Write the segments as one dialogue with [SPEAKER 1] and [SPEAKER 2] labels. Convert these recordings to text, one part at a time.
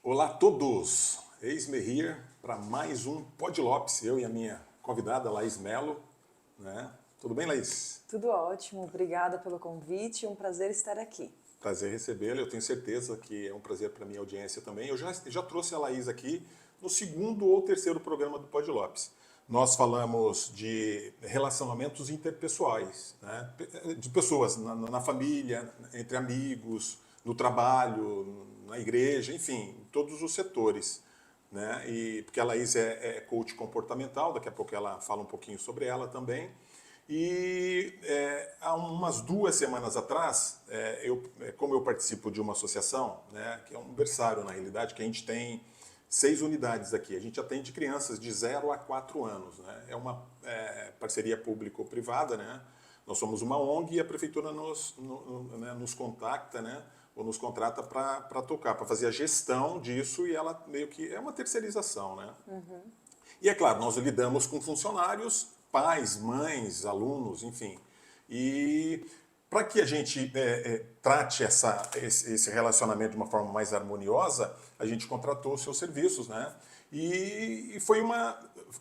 [SPEAKER 1] Olá a todos! Eis-me here para mais um Pod Lopes, eu e a minha convidada Laís Melo. Né? Tudo bem, Laís?
[SPEAKER 2] Tudo ótimo, obrigada pelo convite, um prazer estar aqui.
[SPEAKER 1] Prazer recebê-la, eu tenho certeza que é um prazer para a minha audiência também. Eu já trouxe a Laís aqui no segundo ou terceiro programa do Pod Lopes. Nós falamos de relacionamentos interpessoais, né? De pessoas na família, entre amigos, no trabalho, na igreja, enfim, em todos os setores. Né? E, porque a Laís é coach comportamental, daqui a pouco ela fala um pouquinho sobre ela também. E há umas 2 semanas atrás, como eu participo de uma associação, né, que é um berçário na realidade, que a gente tem 6 unidades aqui. A gente atende crianças de 0 a 4 anos. Né? É uma parceria público-privada. Né? Nós somos uma ONG e a prefeitura nos contacta, né? Ou nos contrata para tocar, para fazer a gestão disso, e ela meio que é uma terceirização. Né?
[SPEAKER 2] Uhum.
[SPEAKER 1] E é claro, nós lidamos com funcionários, pais, mães, alunos, enfim. E para que a gente trate esse relacionamento de uma forma mais harmoniosa, a gente contratou os seus serviços, né? E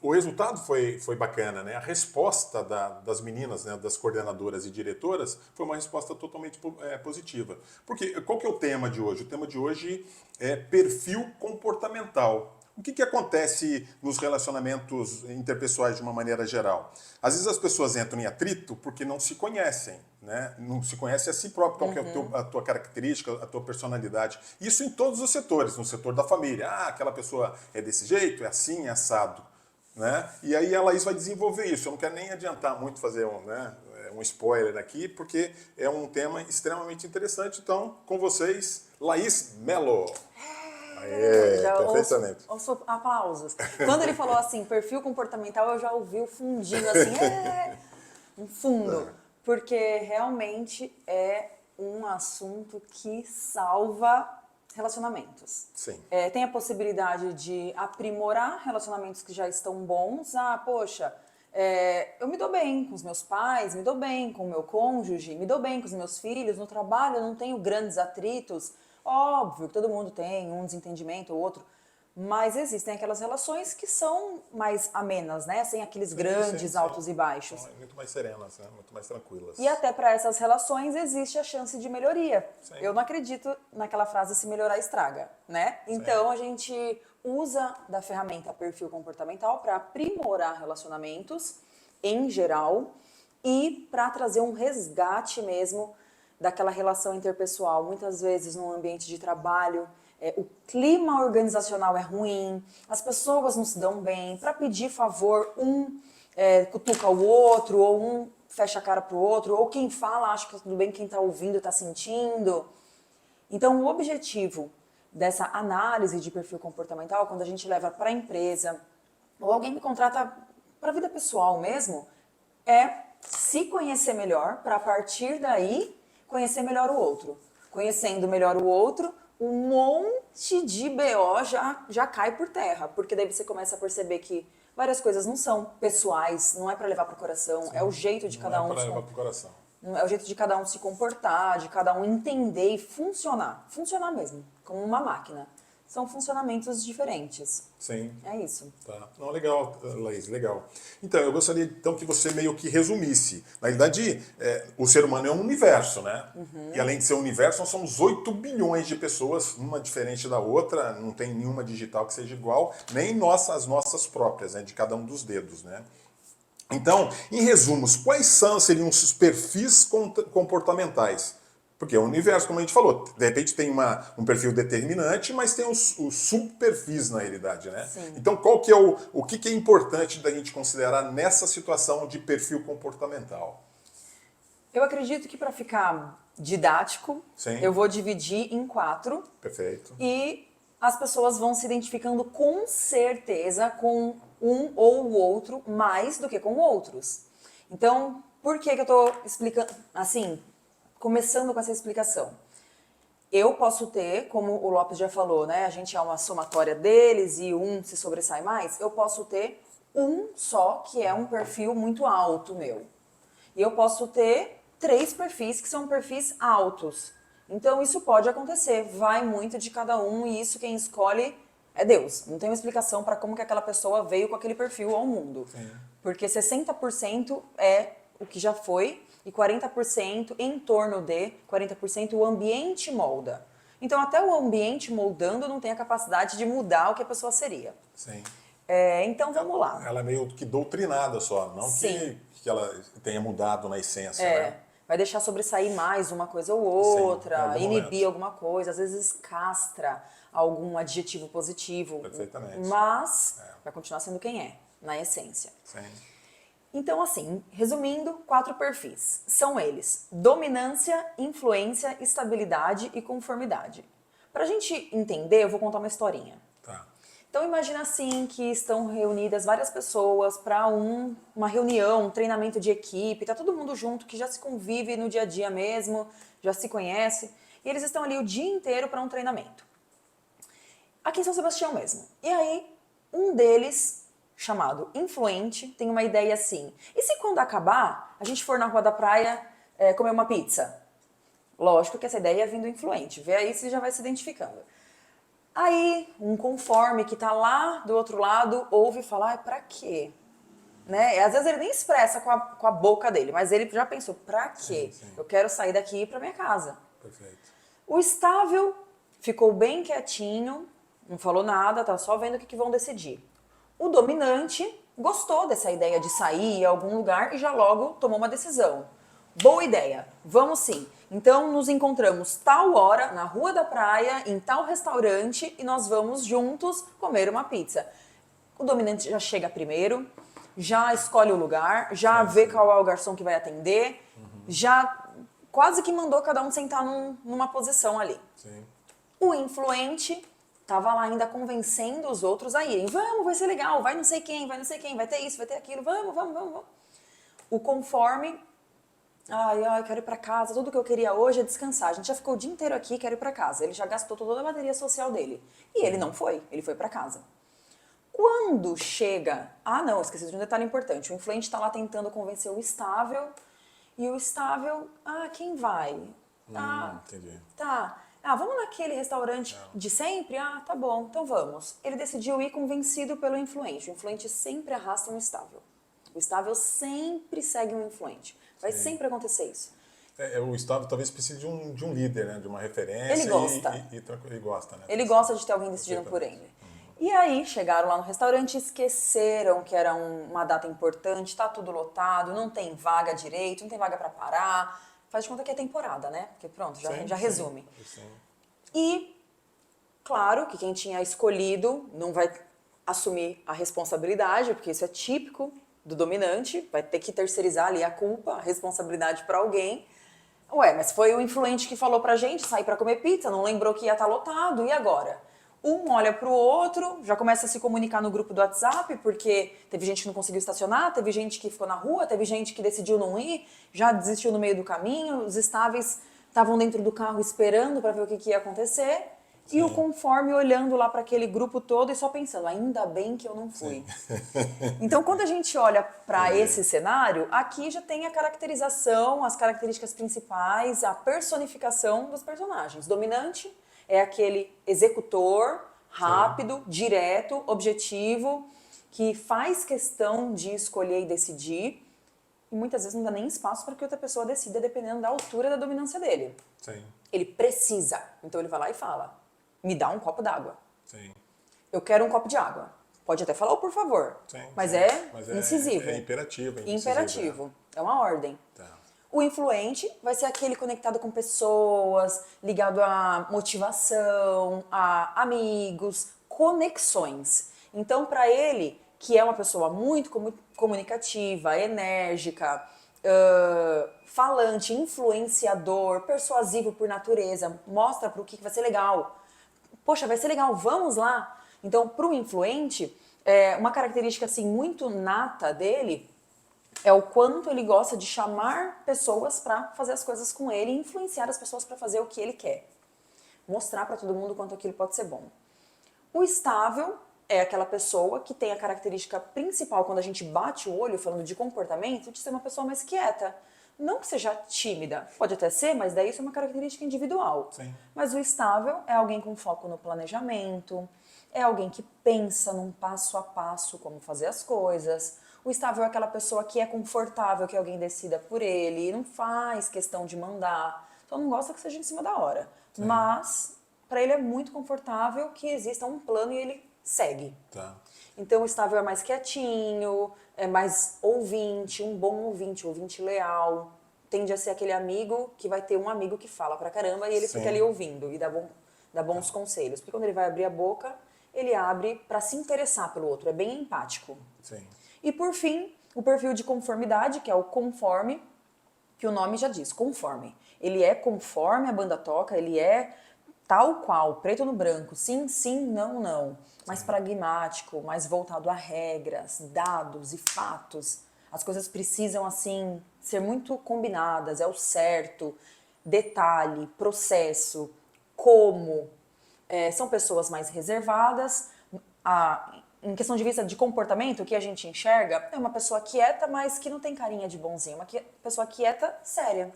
[SPEAKER 1] o resultado foi bacana, né? A resposta das meninas, né, das coordenadoras e diretoras, foi uma resposta totalmente positiva. Porque qual que é o tema de hoje? O tema de hoje é perfil comportamental. O que acontece nos relacionamentos interpessoais de uma maneira geral? Às vezes as pessoas entram em atrito porque não se conhecem, né? Não se conhece a si próprio, qual que é a tua característica, a tua personalidade. Isso em todos os setores, no setor da família. Ah, aquela pessoa é desse jeito, é assim, é assado. Né? E aí a Laís vai desenvolver isso. Eu não quero nem adiantar muito, fazer um spoiler aqui, porque é um tema extremamente interessante. Então, com vocês, Laís Melo.
[SPEAKER 2] Já
[SPEAKER 1] Perfeitamente.
[SPEAKER 2] ouço aplausos. Quando ele falou assim, perfil comportamental, eu já ouvi o fundinho assim, um fundo. Porque realmente é um assunto que salva relacionamentos.
[SPEAKER 1] Sim.
[SPEAKER 2] Tem a possibilidade de aprimorar relacionamentos que já estão bons. Ah, poxa, eu me dou bem com os meus pais, me dou bem com o meu cônjuge, me dou bem com os meus filhos, no trabalho eu não tenho grandes atritos. Óbvio que todo mundo tem um desentendimento ou outro, mas existem aquelas relações que são mais amenas, né? Sem aqueles grandes altos e baixos.
[SPEAKER 1] São muito mais serenas, né? Muito mais tranquilas.
[SPEAKER 2] E até para essas relações existe a chance de melhoria.
[SPEAKER 1] Sim.
[SPEAKER 2] Eu não acredito naquela frase se melhorar estraga, né? Então a gente usa da ferramenta perfil comportamental para aprimorar relacionamentos em geral e para trazer um resgate mesmo daquela relação interpessoal. Muitas vezes no ambiente de trabalho o clima organizacional é ruim, as pessoas não se dão bem, para pedir favor cutuca o outro, ou um fecha a cara pro outro, ou quem fala acha que tudo bem, quem está ouvindo está sentindo. Então o objetivo dessa análise de perfil comportamental, quando a gente leva para a empresa, ou alguém me contrata para a vida pessoal mesmo, é se conhecer melhor, para a partir daí conhecer melhor o outro. Conhecendo melhor o outro, um monte de BO já cai por terra, porque daí você começa a perceber que várias coisas não são pessoais, não é para levar pro coração, é o jeito de cada um.
[SPEAKER 1] Não é para levar pro coração.
[SPEAKER 2] É o jeito de cada um se comportar, de cada um entender e funcionar. Funcionar mesmo, como uma máquina. São funcionamentos diferentes.
[SPEAKER 1] Sim.
[SPEAKER 2] É isso.
[SPEAKER 1] Tá. Não, legal, Laís, legal. Então, eu gostaria então que você meio que resumisse. Na verdade, o ser humano é um universo, né? E além de ser um universo, nós somos 8 bilhões de pessoas, uma diferente da outra, não tem nenhuma digital que seja igual, nem as nossas próprias, né? De cada um dos dedos, né? Então, em resumos, quais seriam os perfis comportamentais? Porque o universo, como a gente falou, de repente tem um perfil determinante, mas tem os subperfis na realidade, né?
[SPEAKER 2] Sim.
[SPEAKER 1] Então, qual que é o que é importante da gente considerar nessa situação de perfil comportamental?
[SPEAKER 2] Eu acredito que para ficar didático,
[SPEAKER 1] Sim.
[SPEAKER 2] eu vou dividir em 4.
[SPEAKER 1] Perfeito.
[SPEAKER 2] E as pessoas vão se identificando com certeza com um ou o outro mais do que com outros. Então, por que eu estou explicando assim? Começando com essa explicação. Eu posso ter, como o Lopes já falou, né? A gente é uma somatória deles e um se sobressai mais. Eu posso ter um só que é um perfil muito alto meu. E eu posso ter 3 perfis que são perfis altos. Então isso pode acontecer, vai muito de cada um e isso quem escolhe é Deus. Não tem uma explicação para como que aquela pessoa veio com aquele perfil ao mundo.
[SPEAKER 1] Sim.
[SPEAKER 2] Porque 60% é o que já foi e 40% em torno de 40% o ambiente molda. Então até o ambiente moldando não tem a capacidade de mudar o que a pessoa seria.
[SPEAKER 1] Sim.
[SPEAKER 2] Então vamos lá.
[SPEAKER 1] Ela é meio que doutrinada só, não
[SPEAKER 2] Sim.
[SPEAKER 1] que ela tenha mudado na essência, né?
[SPEAKER 2] Vai deixar sobressair mais uma coisa ou
[SPEAKER 1] Sim, em
[SPEAKER 2] outra,
[SPEAKER 1] algum
[SPEAKER 2] inibir
[SPEAKER 1] momento.
[SPEAKER 2] alguma coisa, às vezes castra algum adjetivo positivo,
[SPEAKER 1] Perfeitamente.
[SPEAKER 2] mas vai continuar sendo quem é, na essência.
[SPEAKER 1] Sim.
[SPEAKER 2] Então, assim, resumindo, 4 perfis. São eles: dominância, influência, estabilidade e conformidade. Pra gente entender, eu vou contar uma historinha.
[SPEAKER 1] Tá.
[SPEAKER 2] Então imagina assim que estão reunidas várias pessoas para uma reunião, um treinamento de equipe, tá todo mundo junto, que já se convive no dia a dia mesmo, já se conhece, e eles estão ali o dia inteiro para um treinamento. Aqui em São Sebastião mesmo. E aí, um deles, chamado influente, tem uma ideia assim: e se quando acabar, a gente for na Rua da Praia comer uma pizza? Lógico que essa ideia é vindo influente, vê aí se já vai se identificando. Aí, um conforme que tá lá do outro lado ouve falar, pra quê? Né? E às vezes ele nem expressa com a boca dele, mas ele já pensou, pra quê?
[SPEAKER 1] Sim.
[SPEAKER 2] Eu quero sair daqui e ir pra minha casa.
[SPEAKER 1] Perfeito.
[SPEAKER 2] O estável ficou bem quietinho, não falou nada, tá só vendo o que vão decidir. O dominante gostou dessa ideia de sair em algum lugar e já logo tomou uma decisão. Boa ideia, vamos sim. Então nos encontramos tal hora na Rua da Praia, em tal restaurante e nós vamos juntos comer uma pizza. O dominante já chega primeiro, já escolhe o lugar, já vê qual é o garçom que vai atender, já quase que mandou cada um sentar numa posição ali.
[SPEAKER 1] Sim.
[SPEAKER 2] O influente tava lá ainda convencendo os outros a irem. Vamos, vai ser legal, vai não sei quem, vai ter isso, vai ter aquilo, vamos. O conforme, ai, quero ir pra casa, tudo que eu queria hoje é descansar. A gente já ficou o dia inteiro aqui, quero ir pra casa. Ele já gastou toda a bateria social dele. E ele não foi, ele foi pra casa. Quando chega, não, esqueci de um detalhe importante. O influente tá lá tentando convencer o estável, e o estável, quem vai?
[SPEAKER 1] Entendi.
[SPEAKER 2] Tá. Vamos naquele restaurante de sempre? Tá bom, então vamos. Ele decidiu ir convencido pelo influente. O influente sempre arrasta um estável. O estável sempre segue um influente. Vai sempre acontecer isso.
[SPEAKER 1] O estável talvez precise de um líder, né? De uma referência.
[SPEAKER 2] Ele gosta.
[SPEAKER 1] Ele gosta, né?
[SPEAKER 2] Ele gosta de ter alguém decidindo por ele. E aí, chegaram lá no restaurante, esqueceram que era uma data importante, tá tudo lotado, não tem vaga direito, não tem vaga pra parar. Faz de conta que é temporada, né? Porque pronto, já resume.
[SPEAKER 1] Sim.
[SPEAKER 2] E, claro, que quem tinha escolhido não vai assumir a responsabilidade, porque isso é típico do dominante, vai ter que terceirizar ali a culpa, a responsabilidade pra alguém. Ué, mas foi o influente que falou pra gente sair pra comer pizza, não lembrou que ia estar lotado, e agora? Um olha pro outro, já começa a se comunicar no grupo do WhatsApp, porque teve gente que não conseguiu estacionar, teve gente que ficou na rua, teve gente que decidiu não ir, já desistiu no meio do caminho, os estáveis estavam dentro do carro esperando para ver o que ia acontecer, e o conforme olhando lá para aquele grupo todo e só pensando, ainda bem que eu não fui. Então, quando a gente olha para esse cenário, aqui já tem a caracterização, as características principais, a personificação dos personagens. Dominante é aquele executor rápido, direto, objetivo, que faz questão de escolher e decidir, e muitas vezes não dá nem espaço para que outra pessoa decida, dependendo da altura da dominância dele.
[SPEAKER 1] Sim.
[SPEAKER 2] Ele precisa, então ele vai lá e fala, me dá um copo d'água.
[SPEAKER 1] Sim.
[SPEAKER 2] Eu quero um copo de água. Pode até falar o por favor, mas é incisivo.
[SPEAKER 1] É imperativo.
[SPEAKER 2] Imperativo, é uma ordem.
[SPEAKER 1] Tá.
[SPEAKER 2] O influente vai ser aquele conectado com pessoas, ligado à motivação, a amigos, conexões. Então, para ele, que é uma pessoa muito comunicativa, enérgica, falante, influenciador, persuasivo por natureza, mostra para o que vai ser legal. Poxa, vai ser legal, vamos lá. Então, para o influente, uma característica assim muito nata dele é o quanto ele gosta de chamar pessoas para fazer as coisas com ele e influenciar as pessoas para fazer o que ele quer. Mostrar para todo mundo o quanto aquilo pode ser bom. O estável é aquela pessoa que tem a característica principal, quando a gente bate o olho falando de comportamento, de ser uma pessoa mais quieta. não que seja tímida, pode até ser, mas daí isso é uma característica individual.
[SPEAKER 1] Sim.
[SPEAKER 2] Mas o estável é alguém com foco no planejamento, é alguém que pensa num passo a passo como fazer as coisas. O estável é aquela pessoa que é confortável que alguém decida por ele, e não faz questão de mandar. Só não gosta que seja em cima da hora.
[SPEAKER 1] Sim.
[SPEAKER 2] Mas para ele é muito confortável que exista um plano e ele segue.
[SPEAKER 1] Tá.
[SPEAKER 2] Então o estável é mais quietinho, é mais ouvinte, um bom ouvinte, ouvinte leal. Tende a ser aquele amigo que vai ter um amigo que fala pra caramba e ele
[SPEAKER 1] Sim.
[SPEAKER 2] fica ali ouvindo e dá bons conselhos. Porque quando ele vai abrir a boca, ele abre pra se interessar pelo outro, é bem empático.
[SPEAKER 1] Sim.
[SPEAKER 2] E por fim, o perfil de conformidade, que é o conforme, que o nome já diz, conforme. Ele é conforme a banda toca, ele é tal qual, preto no branco, sim, sim, não, não. Mais pragmático, mais voltado a regras, dados e fatos. As coisas precisam, assim, ser muito combinadas, é o certo, detalhe, processo, como. São pessoas mais reservadas. Em questão de vista de comportamento, o que a gente enxerga é uma pessoa quieta, mas que não tem carinha de bonzinho. Uma pessoa quieta, séria.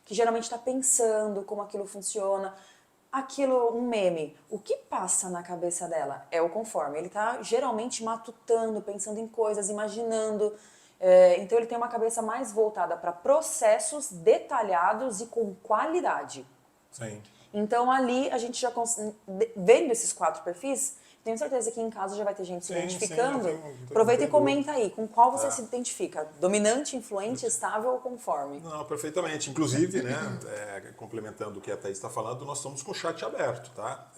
[SPEAKER 2] Que geralmente está pensando como aquilo funciona. Aquilo, um meme, o que passa na cabeça dela é o conforme. Ele está geralmente matutando, pensando em coisas, imaginando. Então ele tem uma cabeça mais voltada para processos detalhados e com qualidade.
[SPEAKER 1] Sim.
[SPEAKER 2] Então ali a gente já vendo esses 4 perfis, tenho certeza que em casa já vai ter gente se
[SPEAKER 1] Sim,
[SPEAKER 2] identificando.
[SPEAKER 1] sim, não tenho
[SPEAKER 2] Aproveita e comenta
[SPEAKER 1] dúvida.
[SPEAKER 2] aí com qual você se identifica. Dominante, influente, estável ou conforme?
[SPEAKER 1] Não, perfeitamente. Inclusive, né, complementando o que a Thaís está falando, nós estamos com o chat aberto, tá?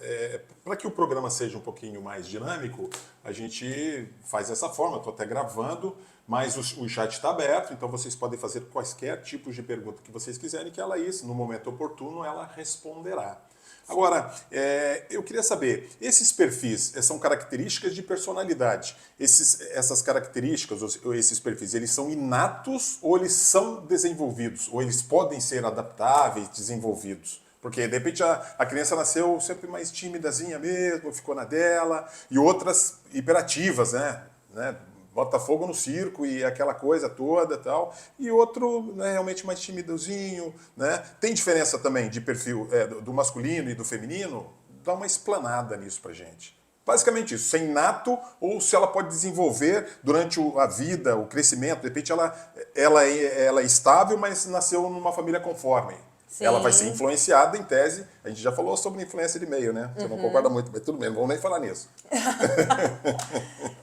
[SPEAKER 1] Para que o programa seja um pouquinho mais dinâmico, a gente faz dessa forma. Estou até gravando, mas o chat está aberto, então vocês podem fazer quaisquer tipos de pergunta que vocês quiserem, que a Laís, no momento oportuno, ela responderá. Agora, eu queria saber, esses perfis são características de personalidade. Essas características, ou esses perfis, eles são inatos ou eles são desenvolvidos? Ou eles podem ser adaptáveis, desenvolvidos? Porque, de repente, a criança nasceu sempre mais timidazinha mesmo, ficou na dela, e outras hiperativas, né? Bota fogo no circo e aquela coisa toda e tal. E outro, né, realmente mais timidozinho, né? Tem diferença também de perfil do masculino e do feminino? Dá uma explanada nisso pra gente. Basicamente isso, se é inato ou se ela pode desenvolver durante a vida, o crescimento. De repente ela é estável, mas nasceu numa família conforme.
[SPEAKER 2] Sim.
[SPEAKER 1] Ela vai ser influenciada, em tese. A gente já falou sobre influência de meio, né? Você não concorda muito, mas tudo bem, não vamos nem falar nisso.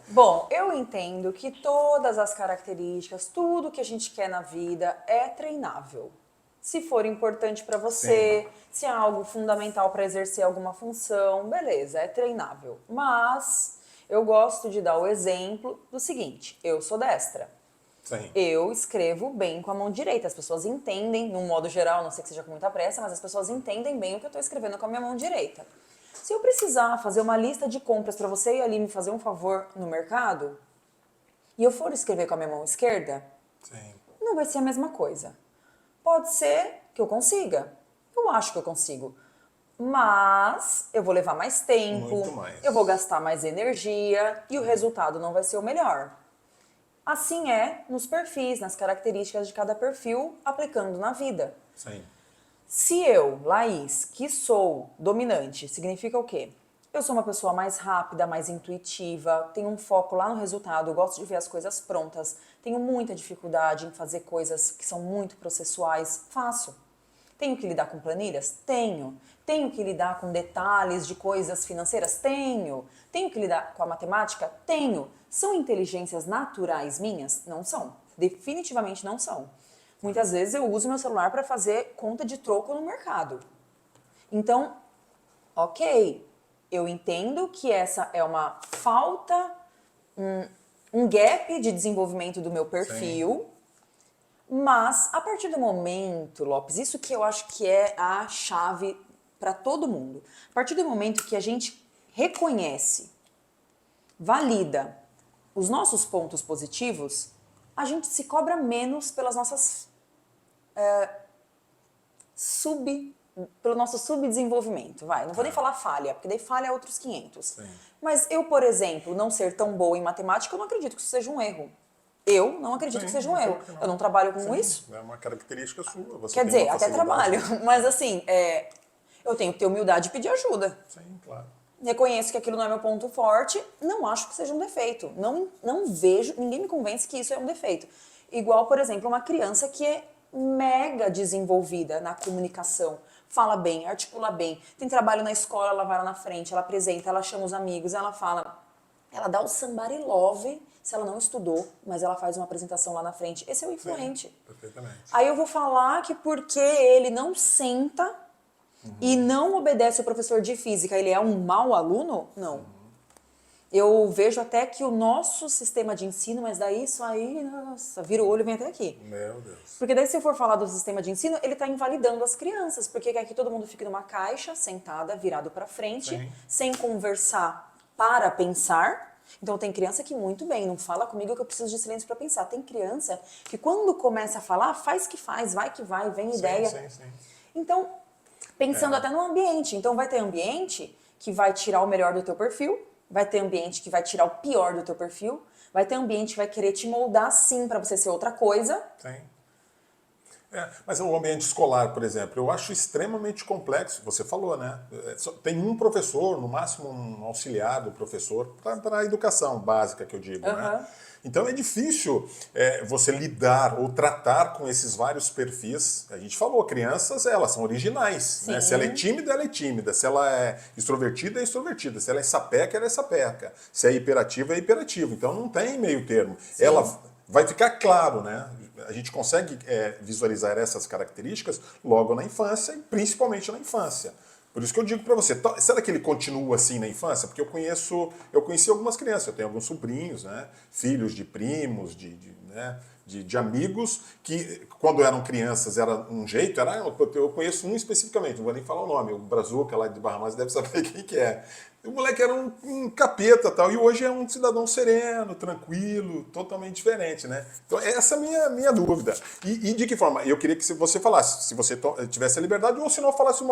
[SPEAKER 2] Bom, eu entendo que todas as características, tudo que a gente quer na vida é treinável. Se for importante para você, se é algo fundamental para exercer alguma função, beleza, é treinável. Mas eu gosto de dar o exemplo do seguinte: eu sou destra.
[SPEAKER 1] Sim.
[SPEAKER 2] Eu escrevo bem com a mão direita. As pessoas entendem, num modo geral, não sei que seja com muita pressa, mas as pessoas entendem bem o que eu estou escrevendo com a minha mão direita. Se eu precisar fazer uma lista de compras para você ir ali me fazer um favor no mercado, e eu for escrever com a minha mão esquerda,
[SPEAKER 1] Sim.
[SPEAKER 2] não vai ser a mesma coisa. Pode ser que eu consiga. Eu acho que eu consigo. Mas eu vou levar mais tempo,
[SPEAKER 1] Muito mais.
[SPEAKER 2] eu vou gastar mais energia e o resultado não vai ser o melhor. Assim é nos perfis, nas características de cada perfil, aplicando na vida.
[SPEAKER 1] Sim.
[SPEAKER 2] Se eu, Laís, que sou dominante, significa o quê? Eu sou uma pessoa mais rápida, mais intuitiva, tenho um foco lá no resultado, eu gosto de ver as coisas prontas, tenho muita dificuldade em fazer coisas que são muito processuais, faço. Tenho que lidar com planilhas? Tenho. Tenho que lidar com detalhes de coisas financeiras? Tenho. Tenho que lidar com a matemática? Tenho. São inteligências naturais minhas? Não são. Definitivamente não são. Muitas vezes eu uso meu celular para fazer conta de troco no mercado. Então, ok, eu entendo que essa é uma falta, um gap de desenvolvimento do meu perfil, mas a partir do momento, Lopes, isso que eu acho que é a chave para todo mundo. A partir do momento que a gente reconhece, valida os nossos pontos positivos, a gente se cobra menos pelas nossas pelo nosso subdesenvolvimento, vai. Não vou nem falar falha, porque daí falha é outros 500.
[SPEAKER 1] Sim.
[SPEAKER 2] Mas eu, por exemplo, não ser tão boa em matemática, eu não acredito que isso seja um erro. Eu não acredito
[SPEAKER 1] Sim,
[SPEAKER 2] que seja um
[SPEAKER 1] não,
[SPEAKER 2] erro.
[SPEAKER 1] claro que não.
[SPEAKER 2] Eu não trabalho com
[SPEAKER 1] Sim,
[SPEAKER 2] isso.
[SPEAKER 1] é uma característica sua. Você
[SPEAKER 2] Quer
[SPEAKER 1] tem
[SPEAKER 2] dizer,
[SPEAKER 1] uma
[SPEAKER 2] até
[SPEAKER 1] facilidade.
[SPEAKER 2] trabalho, mas assim, eu tenho que ter humildade e pedir ajuda.
[SPEAKER 1] Sim, claro.
[SPEAKER 2] Reconheço que aquilo não é meu ponto forte, não acho que seja um defeito. Não vejo, ninguém me convence que isso é um defeito. Igual, por exemplo, uma criança que é mega desenvolvida na comunicação. Fala bem, articula bem, tem trabalho na escola, ela vai lá na frente, ela apresenta, ela chama os amigos, ela fala. Ela dá o somebody love se ela não estudou, mas ela faz uma apresentação lá na frente. Esse é o influente.
[SPEAKER 1] Sim, perfeitamente.
[SPEAKER 2] Aí eu vou falar que porque ele não senta e não obedece o professor de física, ele é um mau aluno? Não. Eu vejo até que o nosso sistema de ensino, mas daí isso aí, nossa, vira o olho e vem até aqui.
[SPEAKER 1] Meu Deus.
[SPEAKER 2] Porque daí se eu for falar do sistema de ensino, ele está invalidando as crianças, porque quer que todo mundo fique numa caixa, sentada, virado para frente,
[SPEAKER 1] Sim.
[SPEAKER 2] sem conversar para pensar. Então tem criança que muito bem, não fala comigo que eu preciso de silêncio para pensar. Tem criança que quando começa a falar, faz que faz, vai que vai, vem ideia.
[SPEAKER 1] Sim.
[SPEAKER 2] Então, pensando até no ambiente. Então vai ter ambiente que vai tirar o melhor do teu perfil, vai ter ambiente que vai tirar o pior do teu perfil, vai ter ambiente que vai querer te moldar sim para você ser outra coisa.
[SPEAKER 1] Sim. Mas o ambiente escolar, por exemplo, eu acho extremamente complexo. Você falou, né? Tem um professor, no máximo um auxiliar do professor, para a educação básica que eu digo, né? Então é difícil você lidar ou tratar com esses vários perfis. A gente falou, crianças, elas são originais. Né? Se ela é tímida, ela é tímida. Se ela é extrovertida, é extrovertida. Se ela é sapeca, ela é sapeca. Se é hiperativa, é hiperativa. Então não tem meio termo.
[SPEAKER 2] Sim.
[SPEAKER 1] Ela vai ficar claro, né? A gente consegue visualizar essas características logo na infância e principalmente na infância. Por isso que eu digo para você, será que ele continua assim na infância? Porque eu conheci algumas crianças, eu tenho alguns sobrinhos, né? Filhos de primos, de amigos, que quando eram crianças era um jeito, eu conheço um especificamente, não vou nem falar o nome, o Brazuca lá de Barra Mansa deve saber quem que é. O moleque era um capeta tal, e hoje é um cidadão sereno, tranquilo, totalmente diferente, né? Então essa é a minha dúvida. E de que forma? Eu queria que você falasse, se você tivesse a liberdade, ou se não falasse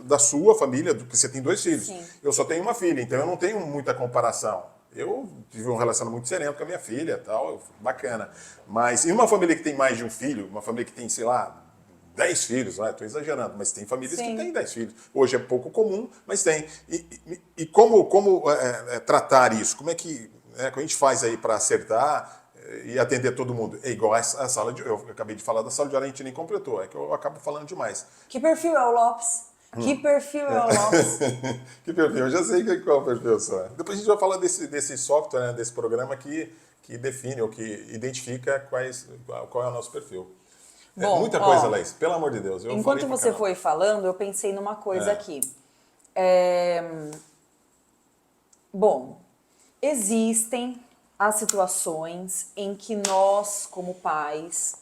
[SPEAKER 1] da sua família, porque você tem 2 filhos.
[SPEAKER 2] Sim.
[SPEAKER 1] Eu só tenho uma filha, então eu não tenho muita comparação. Eu tive um relacionamento muito sereno com a minha filha, tal, bacana. Mas em uma família que tem mais de um filho, uma família que tem, sei lá, 10 filhos, estou exagerando, mas tem famílias que têm 10 filhos. Hoje é pouco comum, mas tem. E como tratar isso? Como é que a gente faz aí para acertar e atender todo mundo? É igual a sala de... Eu acabei de falar da sala de aula, a gente nem completou, é que eu acabo falando demais.
[SPEAKER 2] Que perfil é o Lopes? Que perfil é o Lopes?
[SPEAKER 1] Que perfil? Eu já sei qual é o perfil só. Depois a gente vai falar desse software, né, desse programa que define ou que identifica qual é o nosso perfil.
[SPEAKER 2] Bom,
[SPEAKER 1] muita coisa, Laís, pelo amor de Deus.
[SPEAKER 2] Enquanto você foi falando, eu pensei numa coisa aqui. Bom, existem as situações em que nós, como pais,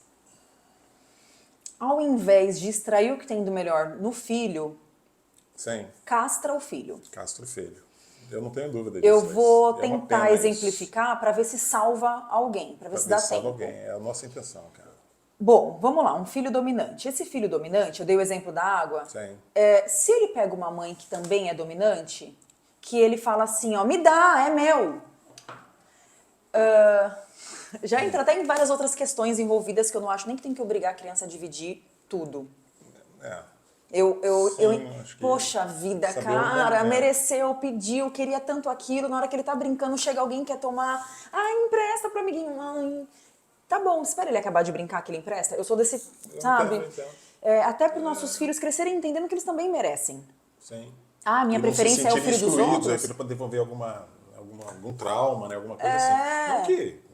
[SPEAKER 2] ao invés de extrair o que tem do melhor no filho,
[SPEAKER 1] Sim.
[SPEAKER 2] castra o filho.
[SPEAKER 1] Castra o filho. Eu não tenho dúvida disso.
[SPEAKER 2] Eu vou
[SPEAKER 1] É uma
[SPEAKER 2] tentar
[SPEAKER 1] pena
[SPEAKER 2] exemplificar para ver se salva alguém, para ver se dá
[SPEAKER 1] salva
[SPEAKER 2] tempo.
[SPEAKER 1] alguém. É a nossa intenção, cara.
[SPEAKER 2] Bom, vamos lá, um filho dominante. Esse filho dominante, eu dei o exemplo da água.
[SPEAKER 1] Sim.
[SPEAKER 2] Se ele pega uma mãe que também é dominante, que ele fala assim, ó, me dá, é meu. Já entra até em várias outras questões envolvidas que eu não acho nem que tem que obrigar a criança a dividir tudo.
[SPEAKER 1] Acho que
[SPEAKER 2] Poxa vida,
[SPEAKER 1] saber
[SPEAKER 2] cara,
[SPEAKER 1] onde é.
[SPEAKER 2] mereceu, pediu, queria tanto aquilo, na hora que ele tá brincando, chega alguém que quer tomar, empresta pro amiguinho, mãe. Tá bom, espera ele acabar de brincar que ele empresta. Eu sou desse, sabe?
[SPEAKER 1] entendo.
[SPEAKER 2] Até para os nossos filhos crescerem entendendo que eles também merecem.
[SPEAKER 1] Sim.
[SPEAKER 2] Minha
[SPEAKER 1] E
[SPEAKER 2] preferência é o filho dos
[SPEAKER 1] excluídos,
[SPEAKER 2] outros.
[SPEAKER 1] para desenvolver algum trauma, né? Alguma coisa assim. Não que...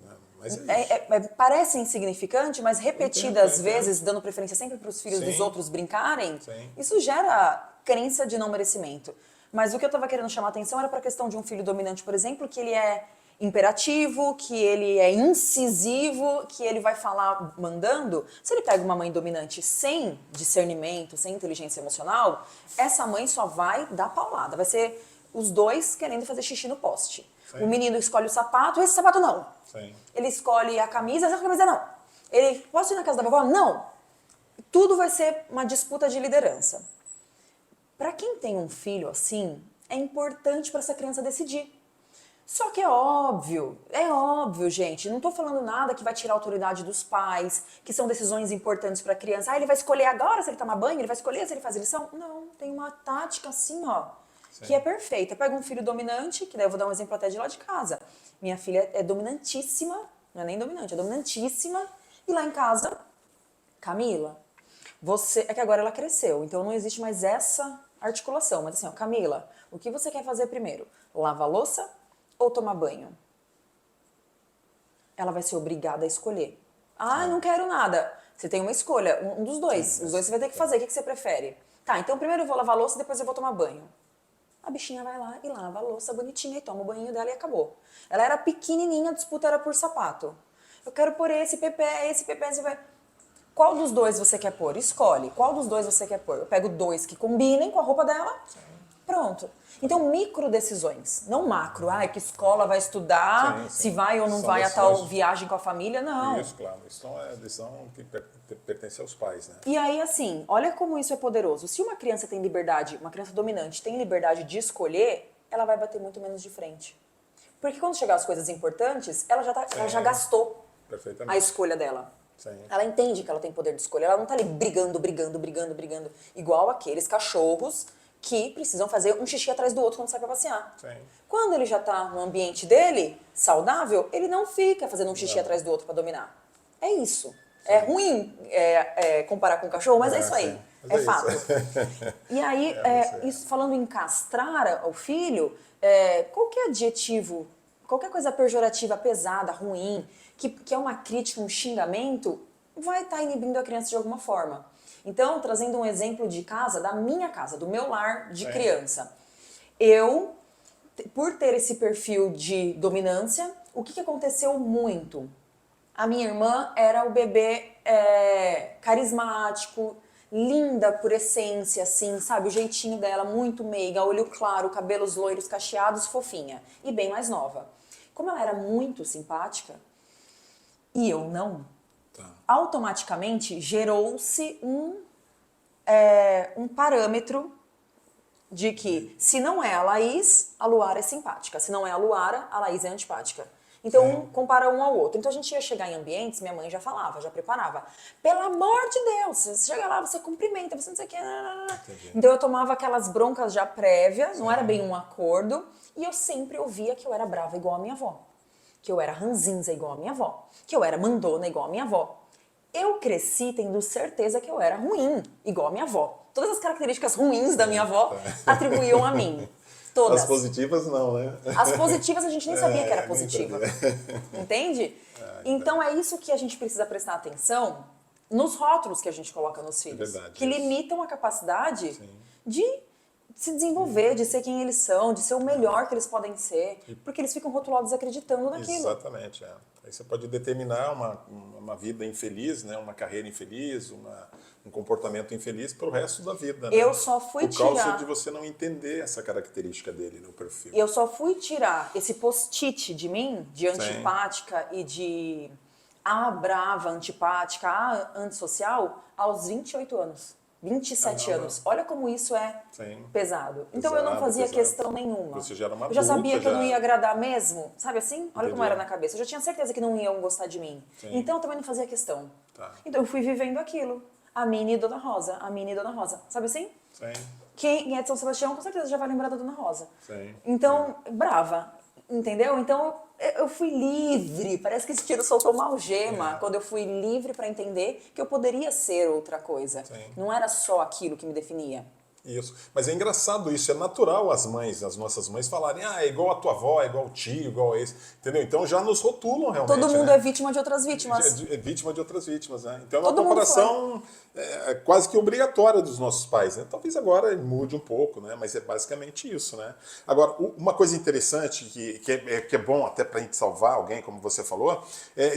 [SPEAKER 1] Mas é isso.
[SPEAKER 2] Parece insignificante, mas repetidas
[SPEAKER 1] entendo.
[SPEAKER 2] vezes, dando preferência sempre para os filhos dos outros brincarem,
[SPEAKER 1] Sim.
[SPEAKER 2] isso gera crença de não merecimento. Mas o que eu estava querendo chamar a atenção era para a questão de um filho dominante, por exemplo, que ele é imperativo, que ele é incisivo, que ele vai falar mandando. Se ele pega uma mãe dominante sem discernimento, sem inteligência emocional, essa mãe só vai dar paulada. Vai ser os dois querendo fazer xixi no poste.
[SPEAKER 1] Sim.
[SPEAKER 2] O menino escolhe o sapato, esse sapato não.
[SPEAKER 1] Sim.
[SPEAKER 2] Ele escolhe a camisa, essa camisa não. Ele, posso ir na casa da vovó? Não. Tudo vai ser uma disputa de liderança. Para quem tem um filho assim, é importante para essa criança decidir. Só que é óbvio, gente. Não tô falando nada que vai tirar a autoridade dos pais, que são decisões importantes pra criança. Ah, ele vai escolher agora se ele toma banho, ele vai escolher se ele faz lição. Não, tem uma tática assim, ó, que é perfeita. Pega um filho dominante, que daí eu vou dar um exemplo até de lá de casa. Minha filha é dominantíssima, não é nem dominante, é dominantíssima. E lá em casa, Camila, você... É que agora ela cresceu, então não existe mais essa articulação. Mas assim, ó, Camila, o que você quer fazer primeiro? Lavar a louça ou tomar banho? Ela vai ser obrigada a escolher. Ah, não quero nada. Você tem uma escolha, um dos dois. Os dois você vai ter que fazer. O que você prefere? Tá, então primeiro eu vou lavar a louça, depois eu vou tomar banho. A bichinha vai lá e lava a louça bonitinha e toma o banho dela e acabou. Ela era pequenininha, a disputa era por sapato. Eu quero pôr esse pepé, esse pepé, esse pepé. Qual dos dois você quer pôr? Escolhe. Qual dos dois você quer pôr? Eu pego dois que combinem com a roupa dela. Pronto. Então, micro decisões, não macro. Ah, que escola vai estudar, se vai ou não
[SPEAKER 1] São
[SPEAKER 2] vai a
[SPEAKER 1] decisões.
[SPEAKER 2] tal viagem com a família, não.
[SPEAKER 1] Isso, claro. Isso é decisão que pertence aos pais, né?
[SPEAKER 2] E aí, assim, olha como isso é poderoso. Se uma criança tem liberdade, uma criança dominante tem liberdade de escolher, ela vai bater muito menos de frente. Porque quando chegar as coisas importantes, ela já gastou a
[SPEAKER 1] Perfeitamente.
[SPEAKER 2] escolha dela.
[SPEAKER 1] Sim.
[SPEAKER 2] Ela entende que ela tem poder de escolha. Ela não tá ali brigando, igual aqueles cachorros que precisam fazer um xixi atrás do outro quando sai pra passear.
[SPEAKER 1] Sim.
[SPEAKER 2] Quando ele já tá no ambiente dele, saudável, ele não fica fazendo um xixi atrás do outro pra dominar. É isso. É ruim comparar com o cachorro, mas é isso aí.
[SPEAKER 1] Sim. Mas
[SPEAKER 2] É fato.
[SPEAKER 1] isso.
[SPEAKER 2] E aí, isso falando em castrar o filho, qualquer adjetivo, qualquer coisa pejorativa, pesada, ruim, que é uma crítica, um xingamento, vai estar inibindo a criança de alguma forma. Então, trazendo um exemplo de casa, da minha casa, do meu lar de criança. Eu, por ter esse perfil de dominância, o que aconteceu muito? A minha irmã era o bebê carismático, linda por essência, assim, sabe? O jeitinho dela, muito meiga, olho claro, cabelos loiros, cacheados, fofinha. E bem mais nova. Como ela era muito simpática, e eu não, automaticamente gerou-se um parâmetro de que se não é a Laís, a Luara é simpática. Se não é a Luara, a Laís é antipática. Então, compara um ao outro. Então, a gente ia chegar em ambientes, minha mãe já falava, já preparava. Pelo amor de Deus, você chega lá, você cumprimenta, você não sei o que. Então, eu tomava aquelas broncas já prévias, não era bem um acordo, e eu sempre ouvia que eu era brava igual a minha avó. Que eu era ranzinza igual a minha avó. Que eu era mandona igual a minha avó. Eu cresci tendo certeza que eu era ruim, igual a minha avó. Todas as características ruins da minha avó atribuíam a mim. Todas.
[SPEAKER 1] As positivas não, né?
[SPEAKER 2] As positivas a gente nem sabia que era positiva. Entende? Então é isso que a gente precisa prestar atenção nos rótulos que a gente coloca nos filhos.
[SPEAKER 1] Verdade,
[SPEAKER 2] que
[SPEAKER 1] isso.
[SPEAKER 2] limitam a capacidade de se desenvolver, de ser quem eles são, de ser o melhor que eles podem ser. Porque eles ficam rotulados acreditando naquilo.
[SPEAKER 1] Exatamente, Aí você pode determinar uma vida infeliz, né? Uma carreira infeliz, um comportamento infeliz para o resto da vida. Né?
[SPEAKER 2] Eu só fui
[SPEAKER 1] Por causa
[SPEAKER 2] tirar...
[SPEAKER 1] de você não entender essa característica dele no perfil.
[SPEAKER 2] Eu só fui tirar esse post-it de mim, de antipática e de brava, antipática, antissocial, aos 28 anos. 27 anos. Olha como isso é pesado. Então eu não fazia questão nenhuma.
[SPEAKER 1] Você já era uma
[SPEAKER 2] eu já sabia
[SPEAKER 1] adulta,
[SPEAKER 2] que eu não ia agradar mesmo. Sabe assim? Olha
[SPEAKER 1] Entendi.
[SPEAKER 2] como era na cabeça. Eu já tinha certeza que não iam gostar de mim. Então eu também não fazia questão. Então eu fui vivendo aquilo. A Mini e Dona Rosa. A Mini e Dona Rosa. Sabe assim? Quem é de São Sebastião com certeza já vai lembrar da Dona Rosa. Então, brava. Entendeu? Então eu fui livre. Parece que esse tiro soltou uma algema quando eu fui livre para entender que eu poderia ser outra coisa. Não era só aquilo que me definia.
[SPEAKER 1] Isso. Mas é engraçado isso, é natural as nossas mães falarem, é igual a tua avó, é igual o tio, igual esse, entendeu? Então já nos rotulam realmente.
[SPEAKER 2] Todo mundo
[SPEAKER 1] né?
[SPEAKER 2] é vítima de outras vítimas.
[SPEAKER 1] É vítima de outras vítimas, né? Então é
[SPEAKER 2] Todo
[SPEAKER 1] uma
[SPEAKER 2] mundo
[SPEAKER 1] comparação quase que obrigatória dos nossos pais, né? Talvez agora mude um pouco, né? Mas é basicamente isso, né? Agora, uma coisa interessante que é bom até pra gente salvar alguém, como você falou,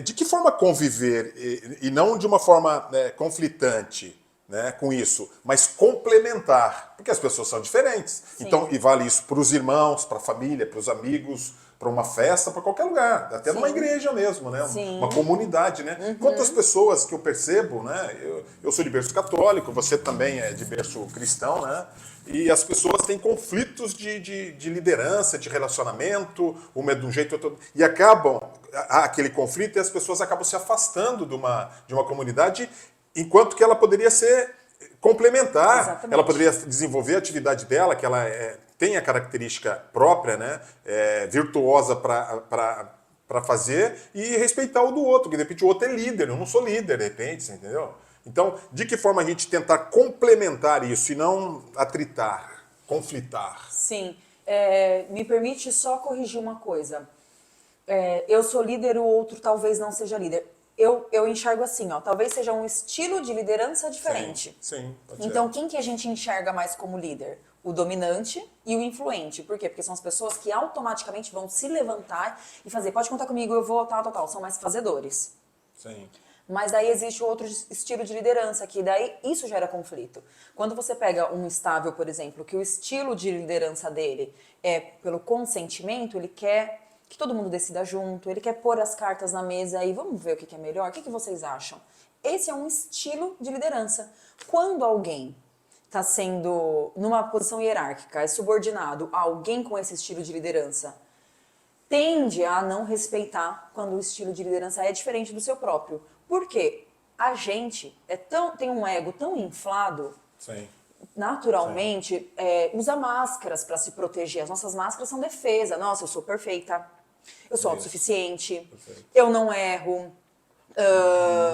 [SPEAKER 1] de que forma conviver e não de uma forma conflitante, né, com isso, mas complementar, porque as pessoas são diferentes.
[SPEAKER 2] Sim.
[SPEAKER 1] Então, e vale isso para os irmãos, para a família, para os amigos, para uma festa, para qualquer lugar, até numa igreja mesmo, né,
[SPEAKER 2] Sim.
[SPEAKER 1] uma comunidade, né? Quantas pessoas que eu percebo, né, eu sou de berço católico, você também é de berço cristão, né? E as pessoas têm conflitos de liderança, de relacionamento, uma é de um jeito, outro, e acabam, há aquele conflito e as pessoas acabam se afastando de uma comunidade, enquanto que ela poderia ser complementar,
[SPEAKER 2] Exatamente.
[SPEAKER 1] ela poderia desenvolver a atividade dela, que ela tem a característica própria, né, virtuosa para fazer, e respeitar o do outro, que de repente o outro é líder, eu não sou líder, de repente, você entendeu? Então, de que forma a gente tentar complementar isso e não atritar, conflitar?
[SPEAKER 2] Sim. Me permite só corrigir uma coisa. Eu sou líder, o outro talvez não seja líder. Eu enxergo assim, ó, talvez seja um estilo de liderança diferente.
[SPEAKER 1] Sim, pode ser.
[SPEAKER 2] Então, quem que a gente enxerga mais como líder? O dominante e o influente. Por quê? Porque são as pessoas que automaticamente vão se levantar e fazer, pode contar comigo, eu vou, tal. São mais fazedores.
[SPEAKER 1] Sim.
[SPEAKER 2] Mas daí existe outro estilo de liderança, que daí isso gera conflito. Quando você pega um estável, por exemplo, que o estilo de liderança dele é pelo consentimento, ele quer que todo mundo decida junto, ele quer pôr as cartas na mesa e vamos ver o que é melhor, o que vocês acham? Esse é um estilo de liderança. Quando alguém está sendo, numa posição hierárquica, é subordinado a alguém com esse estilo de liderança, tende a não respeitar quando o estilo de liderança é diferente do seu próprio. Por quê? A gente tem um ego tão inflado,
[SPEAKER 1] Sim.
[SPEAKER 2] naturalmente, usa máscaras para se proteger. As nossas máscaras são defesa. Nossa, eu sou perfeita, eu sou autossuficiente,
[SPEAKER 1] Perfeito.
[SPEAKER 2] eu não erro,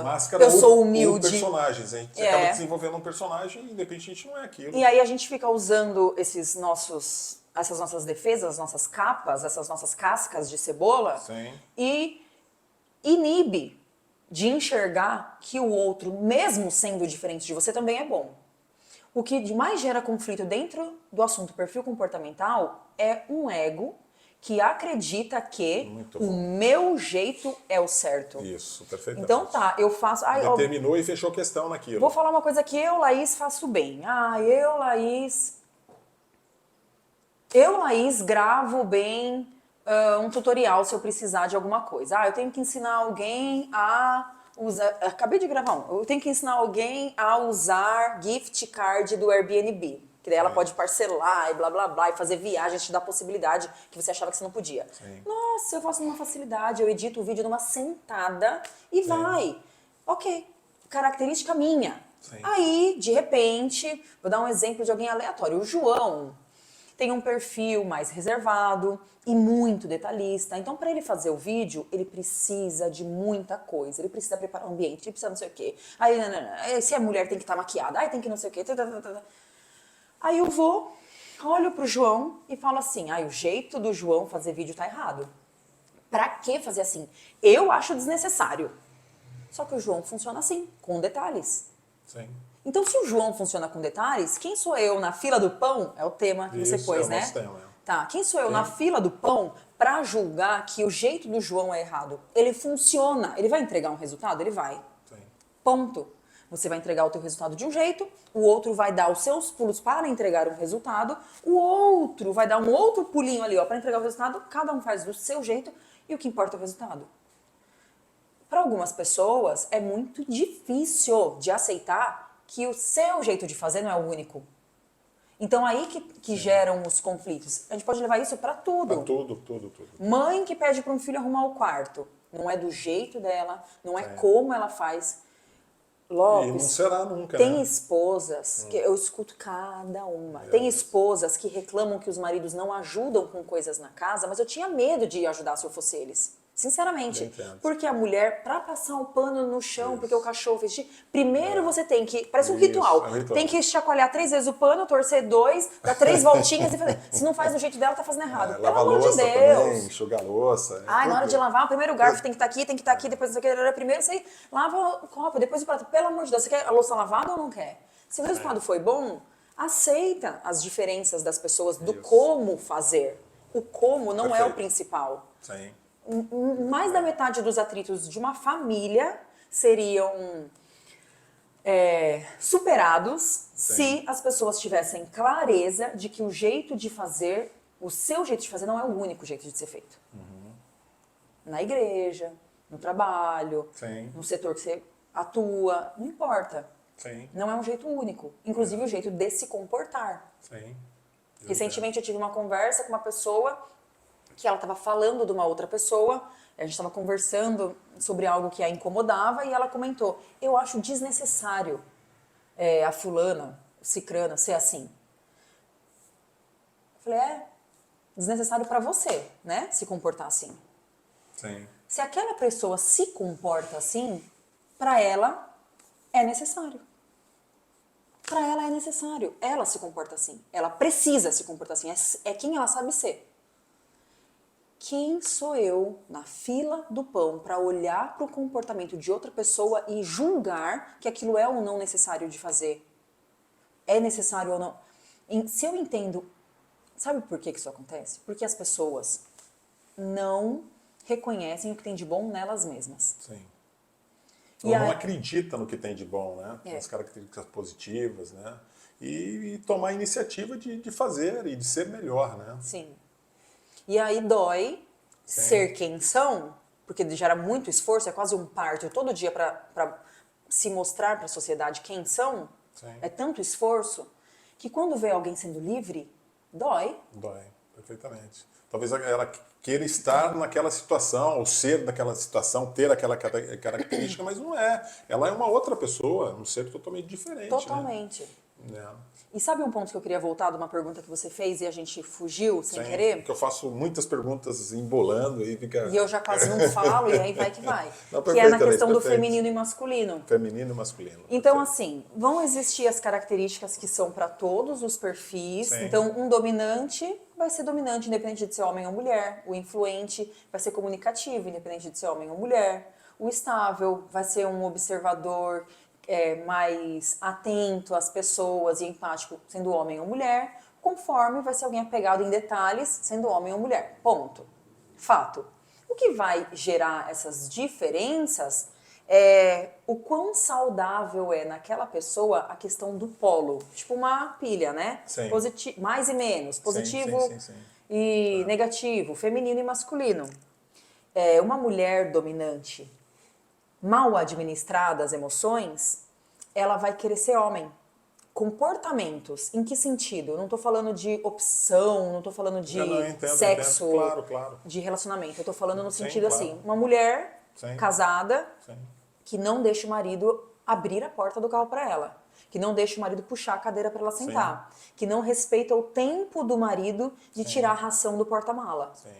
[SPEAKER 1] Máscara
[SPEAKER 2] eu sou
[SPEAKER 1] ou
[SPEAKER 2] humilde.
[SPEAKER 1] personagens, hein? Você acaba desenvolvendo um personagem e de repente a gente não é aquilo.
[SPEAKER 2] E aí a gente fica usando essas nossas defesas, nossas capas, essas nossas cascas de cebola.
[SPEAKER 1] Sim.
[SPEAKER 2] E inibe de enxergar que o outro, mesmo sendo diferente de você, também é bom. O que mais gera conflito dentro do assunto perfil comportamental é um ego que acredita que
[SPEAKER 1] Muito
[SPEAKER 2] o
[SPEAKER 1] bom.
[SPEAKER 2] meu jeito é o certo.
[SPEAKER 1] Isso, perfeitamente.
[SPEAKER 2] Então tá, eu faço...
[SPEAKER 1] Determinou e fechou questão naquilo.
[SPEAKER 2] Vou falar uma coisa que eu, Laís, faço bem. Eu, Laís, gravo bem um tutorial se eu precisar de alguma coisa. Eu tenho que ensinar alguém a usar... Acabei de gravar um. Eu tenho que ensinar alguém a usar gift card do Airbnb. Que daí ela pode parcelar e blá, blá, blá, e fazer viagens, te dar possibilidade que você achava que você não podia.
[SPEAKER 1] Sim.
[SPEAKER 2] Nossa, eu faço numa facilidade, eu edito o vídeo numa sentada e vai. Ok, característica minha.
[SPEAKER 1] Sim.
[SPEAKER 2] Aí, de repente, vou dar um exemplo de alguém aleatório. O João tem um perfil mais reservado e muito detalhista. Então, para ele fazer o vídeo, ele precisa de muita coisa. Ele precisa preparar o ambiente, ele precisa não sei o quê. Aí, se é mulher, tem que estar maquiada. Aí, tem que não sei o quê. Aí eu vou, olho pro João e falo assim, o jeito do João fazer vídeo tá errado. Pra que fazer assim? Eu acho desnecessário. Só que o João funciona assim, com detalhes.
[SPEAKER 1] Sim.
[SPEAKER 2] Então, se o João funciona com detalhes, quem sou eu na fila do pão? É o tema que você pôs, né?
[SPEAKER 1] Nosso tema,
[SPEAKER 2] Tá, quem sou eu na fila do pão pra julgar que o jeito do João é errado? Ele funciona. Ele vai entregar um resultado? Ele vai.
[SPEAKER 1] Sim.
[SPEAKER 2] Ponto. Você vai entregar o teu resultado de um jeito, o outro vai dar os seus pulos para entregar um resultado, o outro vai dar um outro pulinho ali, para entregar o resultado, cada um faz do seu jeito e o que importa é o resultado. Para algumas pessoas é muito difícil de aceitar que o seu jeito de fazer não é o único. Então aí que geram os conflitos. A gente pode levar isso para tudo.
[SPEAKER 1] Pra tudo.
[SPEAKER 2] Mãe que pede para um filho arrumar o quarto. Não é do jeito dela, não é como ela faz. Lopes,
[SPEAKER 1] e não será nunca,
[SPEAKER 2] tem
[SPEAKER 1] né?
[SPEAKER 2] esposas que eu escuto cada uma. Tem esposas que reclamam que os maridos não ajudam com coisas na casa, mas eu tinha medo de ajudar se eu fosse eles. Sinceramente.
[SPEAKER 1] Entendo.
[SPEAKER 2] Porque a mulher, pra passar o pano no chão, porque o cachorro fez xixi, primeiro você tem que, parece um ritual,
[SPEAKER 1] é um ritual.
[SPEAKER 2] tem que chacoalhar 3 vezes o pano, torcer 2, dar 3 voltinhas e fazer. Se não faz do jeito dela, tá fazendo errado. Pelo
[SPEAKER 1] Lavar
[SPEAKER 2] amor de
[SPEAKER 1] louça
[SPEAKER 2] Deus.
[SPEAKER 1] também, enxugar louça.
[SPEAKER 2] Na hora de lavar, primeiro o garfo tem que estar aqui, depois não sei o que. Primeiro você lava o copo, depois o prato. Pelo amor de Deus, você quer a louça lavada ou não quer? Se o resultado foi bom, aceita as diferenças das pessoas do como fazer. O como não é o principal.
[SPEAKER 1] Sim.
[SPEAKER 2] Mais da metade dos atritos de uma família seriam superados
[SPEAKER 1] Sim.
[SPEAKER 2] se as pessoas tivessem clareza de que o jeito de fazer, o seu jeito de fazer não é o único jeito de ser feito. Na igreja, no trabalho,
[SPEAKER 1] Sim.
[SPEAKER 2] no setor que você atua, não importa.
[SPEAKER 1] Sim.
[SPEAKER 2] Não é um jeito único. Inclusive o jeito de se comportar.
[SPEAKER 1] Sim.
[SPEAKER 2] Recentemente eu tive uma conversa com uma pessoa que ela estava falando de uma outra pessoa, a gente estava conversando sobre algo que a incomodava e ela comentou, eu acho desnecessário a fulana, cicrana, ser assim. Eu falei, desnecessário para você, né, se comportar assim.
[SPEAKER 1] Sim.
[SPEAKER 2] Se aquela pessoa se comporta assim, para ela é necessário. Para ela é necessário. Ela se comporta assim. Ela precisa se comportar assim. É quem ela sabe ser. Quem sou eu na fila do pão para olhar para o comportamento de outra pessoa e julgar que aquilo é ou não necessário de fazer? É necessário ou não? Se eu entendo. Sabe por que isso acontece? Porque as pessoas não reconhecem o que tem de bom nelas mesmas.
[SPEAKER 1] Sim.
[SPEAKER 2] E
[SPEAKER 1] Ou não
[SPEAKER 2] aí-
[SPEAKER 1] acredita no que tem de bom, né? Nas características positivas, né? E tomar a iniciativa de fazer e de ser melhor, né?
[SPEAKER 2] Sim. E aí dói
[SPEAKER 1] Sim.
[SPEAKER 2] ser quem são, porque gera muito esforço, é quase um parto todo dia para se mostrar para a sociedade quem são.
[SPEAKER 1] Sim.
[SPEAKER 2] É tanto esforço que quando vê alguém sendo livre, dói.
[SPEAKER 1] Dói, perfeitamente. Talvez ela queira estar naquela situação, ou ser daquela situação, ter aquela característica, mas não é. Ela é uma outra pessoa, um ser totalmente diferente,
[SPEAKER 2] Totalmente.
[SPEAKER 1] né?
[SPEAKER 2] E sabe um ponto que eu queria voltar de uma pergunta que você fez e a gente fugiu sem
[SPEAKER 1] Sim,
[SPEAKER 2] querer?
[SPEAKER 1] porque eu faço muitas perguntas embolando e fica...
[SPEAKER 2] E eu já quase não falo, e aí vai que vai.
[SPEAKER 1] Não,
[SPEAKER 2] Que é na
[SPEAKER 1] perfeito, Alex,
[SPEAKER 2] questão do
[SPEAKER 1] perfeito.
[SPEAKER 2] feminino e masculino.
[SPEAKER 1] Feminino e masculino.
[SPEAKER 2] Então,
[SPEAKER 1] perfeito.
[SPEAKER 2] assim, vão existir as características que são para todos os perfis.
[SPEAKER 1] Sim.
[SPEAKER 2] Então, um dominante vai ser dominante, independente de ser homem ou mulher. O influente vai ser comunicativo, independente de ser homem ou mulher. O estável vai ser um observador mais atento às pessoas e empático, sendo homem ou mulher. Conforme vai ser alguém apegado em detalhes, sendo homem ou mulher. Ponto. Fato. O que vai gerar essas diferenças é o quão saudável é naquela pessoa a questão do polo. Tipo uma pilha, né?
[SPEAKER 1] Sim.
[SPEAKER 2] Mais e menos, positivo
[SPEAKER 1] sim.
[SPEAKER 2] e negativo, feminino e masculino. Uma mulher dominante, mal administrada as emoções, ela vai querer ser homem. Comportamentos, em que sentido? Eu não tô falando de opção, não tô falando de
[SPEAKER 1] Eu entendo,
[SPEAKER 2] sexo,
[SPEAKER 1] entendo. Claro, claro.
[SPEAKER 2] de relacionamento. Eu tô falando no
[SPEAKER 1] Sim,
[SPEAKER 2] sentido
[SPEAKER 1] claro.
[SPEAKER 2] assim, uma mulher
[SPEAKER 1] Sim.
[SPEAKER 2] casada
[SPEAKER 1] Sim.
[SPEAKER 2] que não deixa o marido abrir a porta do carro para ela, que não deixa o marido puxar a cadeira para ela sentar, que não respeita o tempo do marido de tirar a ração do porta-mala.
[SPEAKER 1] Sim.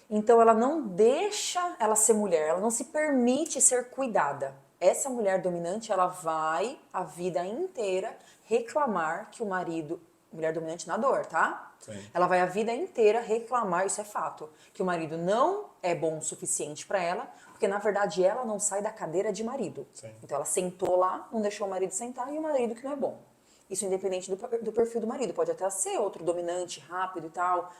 [SPEAKER 2] Então ela não deixa ela ser mulher, ela não se permite ser cuidada. Essa mulher dominante, ela vai a vida inteira reclamar que o marido, mulher dominante na dor, tá?
[SPEAKER 1] Sim.
[SPEAKER 2] Ela vai a vida inteira reclamar, isso é fato, que o marido não é bom o suficiente para ela, porque na verdade ela não sai da cadeira de marido.
[SPEAKER 1] Sim.
[SPEAKER 2] Então ela sentou lá, não deixou o marido sentar e o marido que não é bom. Isso independente do perfil do marido, pode até ser outro dominante, rápido e tal,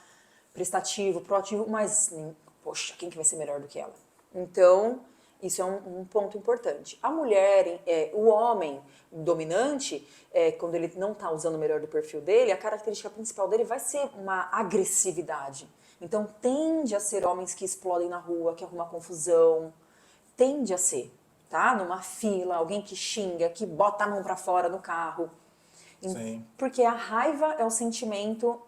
[SPEAKER 2] prestativo, proativo, mas, poxa, quem que vai ser melhor do que ela? Então, isso é um ponto importante. A mulher, o homem dominante, quando ele não está usando o melhor do perfil dele, a característica principal dele vai ser uma agressividade. Então, tende a ser homens que explodem na rua, que arrumam confusão. Tende a ser, tá? Numa fila, alguém que xinga, que bota a mão para fora no carro.
[SPEAKER 1] Sim.
[SPEAKER 2] Porque a raiva é o sentimento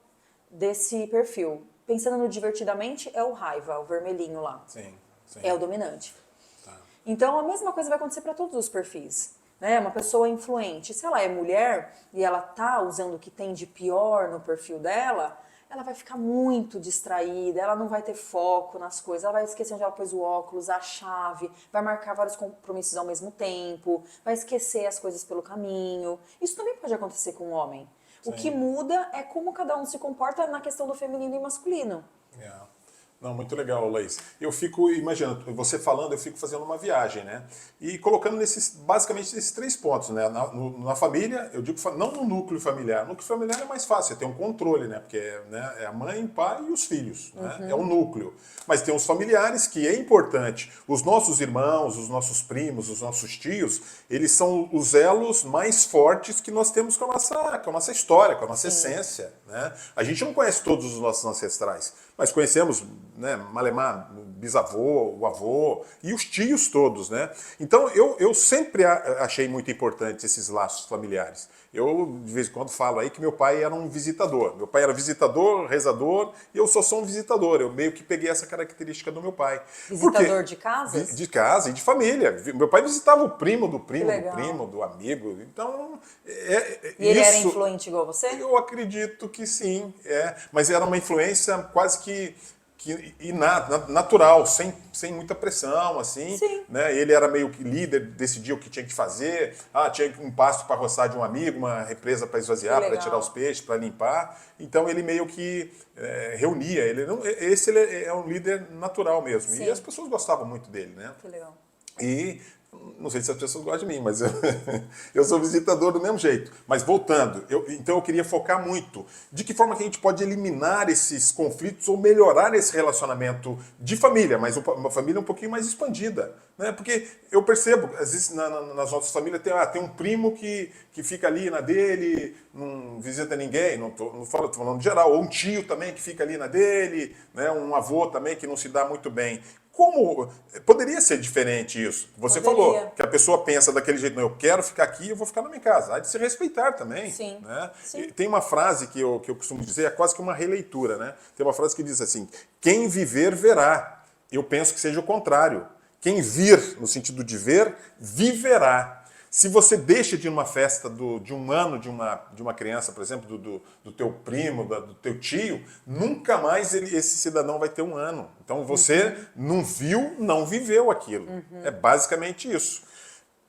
[SPEAKER 2] desse perfil. Pensando no divertidamente, é o raiva, o vermelhinho lá.
[SPEAKER 1] Sim. Sim.
[SPEAKER 2] É o dominante.
[SPEAKER 1] Tá.
[SPEAKER 2] Então, a mesma coisa vai acontecer para todos os perfis. Né? Uma pessoa influente, se ela é mulher e ela tá usando o que tem de pior no perfil dela, ela vai ficar muito distraída, ela não vai ter foco nas coisas, ela vai esquecer onde ela pôs o óculos, a chave, vai marcar vários compromissos ao mesmo tempo, vai esquecer as coisas pelo caminho. Isso também pode acontecer com o homem. O
[SPEAKER 1] Sim.
[SPEAKER 2] que muda é como cada um se comporta na questão do feminino e masculino.
[SPEAKER 1] Yeah. Não, muito legal, Laís. Eu fico imaginando, você falando, eu fico fazendo uma viagem, né? E colocando basicamente nesses 3 pontos, né? Na família, eu digo, não no núcleo familiar. No núcleo familiar é mais fácil, você tem um controle, né? Porque né, é a mãe, o pai e os filhos, né? É o núcleo. Mas tem os familiares que é importante. Os nossos irmãos, os nossos primos, os nossos tios, eles são os elos mais fortes que nós temos com a nossa história, com a nossa essência, né? A gente não conhece todos os nossos ancestrais, mas conhecemos, né, Malemar, o bisavô, o avô e os tios todos, né? Então eu sempre achei muito importante esses laços familiares. Eu de vez em quando falo aí que meu pai era um visitador. Meu pai era visitador, rezador e eu só sou um visitador. Eu meio que peguei essa característica do meu pai.
[SPEAKER 2] Visitador de casas?
[SPEAKER 1] De casa e de família. Meu pai visitava o primo do primo do
[SPEAKER 2] legal.
[SPEAKER 1] primo, do amigo. Então,
[SPEAKER 2] E ele era influente igual você?
[SPEAKER 1] eu acredito que sim, mas era uma influência quase que natural, sem muita pressão, assim.
[SPEAKER 2] Sim.
[SPEAKER 1] Né? Ele era meio que líder, decidia o que tinha que fazer. Tinha um pasto para roçar de um amigo, uma represa para esvaziar, para tirar os peixes, para limpar. Então ele meio que reunia. Ele é um líder natural mesmo.
[SPEAKER 2] Sim.
[SPEAKER 1] E as pessoas gostavam muito dele, né?
[SPEAKER 2] Que legal.
[SPEAKER 1] E não sei se as pessoas gostam de mim, mas eu sou visitador do mesmo jeito. Mas voltando, então eu queria focar muito de que forma que a gente pode eliminar esses conflitos ou melhorar esse relacionamento de família, mas uma família um pouquinho mais expandida. Né? Porque eu percebo, às vezes nas nossas famílias tem um primo que fica ali na dele, não visita ninguém, não falo, tô falando de geral, ou um tio também que fica ali na dele, né? Um avô também que não se dá muito bem. Como poderia ser diferente isso? Você falou que a pessoa pensa daquele jeito, não, eu quero ficar aqui, eu vou ficar na minha casa. Há de se respeitar também.
[SPEAKER 2] Sim.
[SPEAKER 1] Né?
[SPEAKER 2] Sim.
[SPEAKER 1] Tem uma frase que eu costumo dizer, é quase que uma releitura, né? Tem uma frase que diz assim: quem viver, verá. Eu penso que seja o contrário. Quem vir, no sentido de ver, viverá. Se você deixa de ir numa festa de um ano de uma criança, por exemplo, do teu primo, do teu tio, nunca mais esse cidadão vai ter um ano. Então você não viu, não viveu aquilo. É basicamente isso.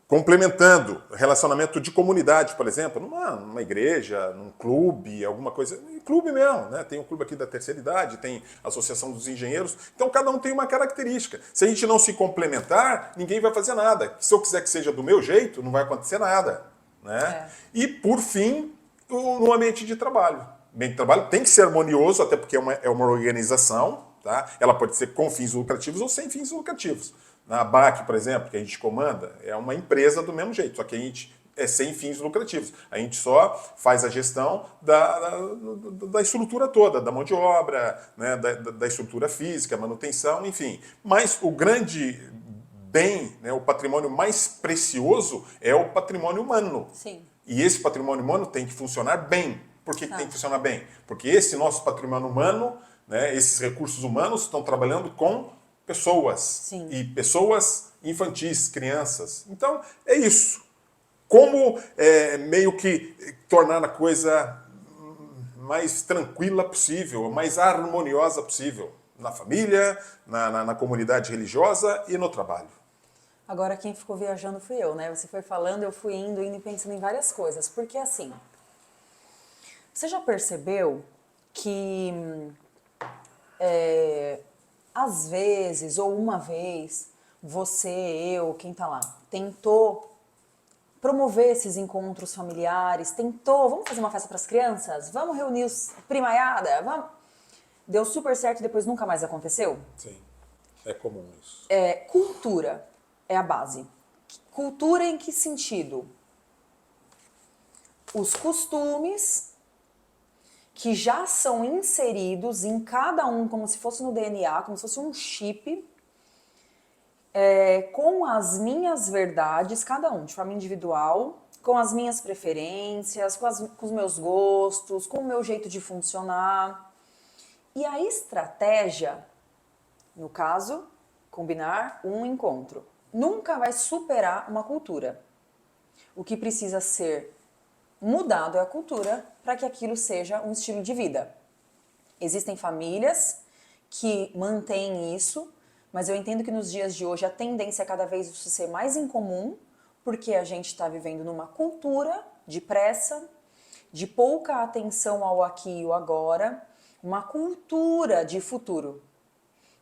[SPEAKER 1] Complementando, relacionamento de comunidade, por exemplo, numa igreja, num clube, alguma coisa. Em clube mesmo, né? Tem um clube aqui da terceira idade, tem a Associação dos Engenheiros. Então cada um tem uma característica. Se a gente não se complementar, ninguém vai fazer nada. Se eu quiser que seja do meu jeito, não vai acontecer nada. Né? E por fim, no ambiente de trabalho. O ambiente de trabalho tem que ser harmonioso, até porque é uma organização. Tá? Ela pode ser com fins lucrativos ou sem fins lucrativos. Na ABAC, por exemplo, que a gente comanda, é uma empresa do mesmo jeito, só que a gente é sem fins lucrativos. A gente só faz a gestão da estrutura toda, da mão de obra, né, da estrutura física, manutenção, enfim. Mas o grande bem, né, o patrimônio mais precioso é o patrimônio humano.
[SPEAKER 2] Sim.
[SPEAKER 1] E esse patrimônio humano tem que funcionar bem. Por que tem que funcionar bem? Porque esse nosso patrimônio humano, né, esses recursos humanos estão trabalhando com pessoas.
[SPEAKER 2] Sim.
[SPEAKER 1] E pessoas infantis, crianças. Então, é isso. Como meio que tornar a coisa mais tranquila possível, mais harmoniosa possível. Na família, na comunidade religiosa e no trabalho.
[SPEAKER 2] Agora quem ficou viajando fui eu, né? Você foi falando, eu fui indo e pensando em várias coisas. Porque assim, você já percebeu que às vezes, ou uma vez, você, eu, quem tá lá, tentou promover esses encontros familiares, vamos fazer uma festa para as crianças? Vamos reunir os primaiada? Vamos. Deu super certo e depois nunca mais aconteceu?
[SPEAKER 1] Sim, é comum isso.
[SPEAKER 2] Cultura é a base. Cultura em que sentido? Os costumes que já são inseridos em cada um, como se fosse no DNA, como se fosse um chip, com as minhas verdades, cada um, de forma individual, com as minhas preferências, com os meus gostos, com o meu jeito de funcionar. E a estratégia, no caso, combinar um encontro, nunca vai superar uma cultura. O que precisa ser mudado é a cultura para que aquilo seja um estilo de vida. Existem famílias que mantêm isso, mas eu entendo que nos dias de hoje a tendência é cada vez isso ser mais incomum, porque a gente está vivendo numa cultura de pressa, de pouca atenção ao aqui e ao agora, uma cultura de futuro.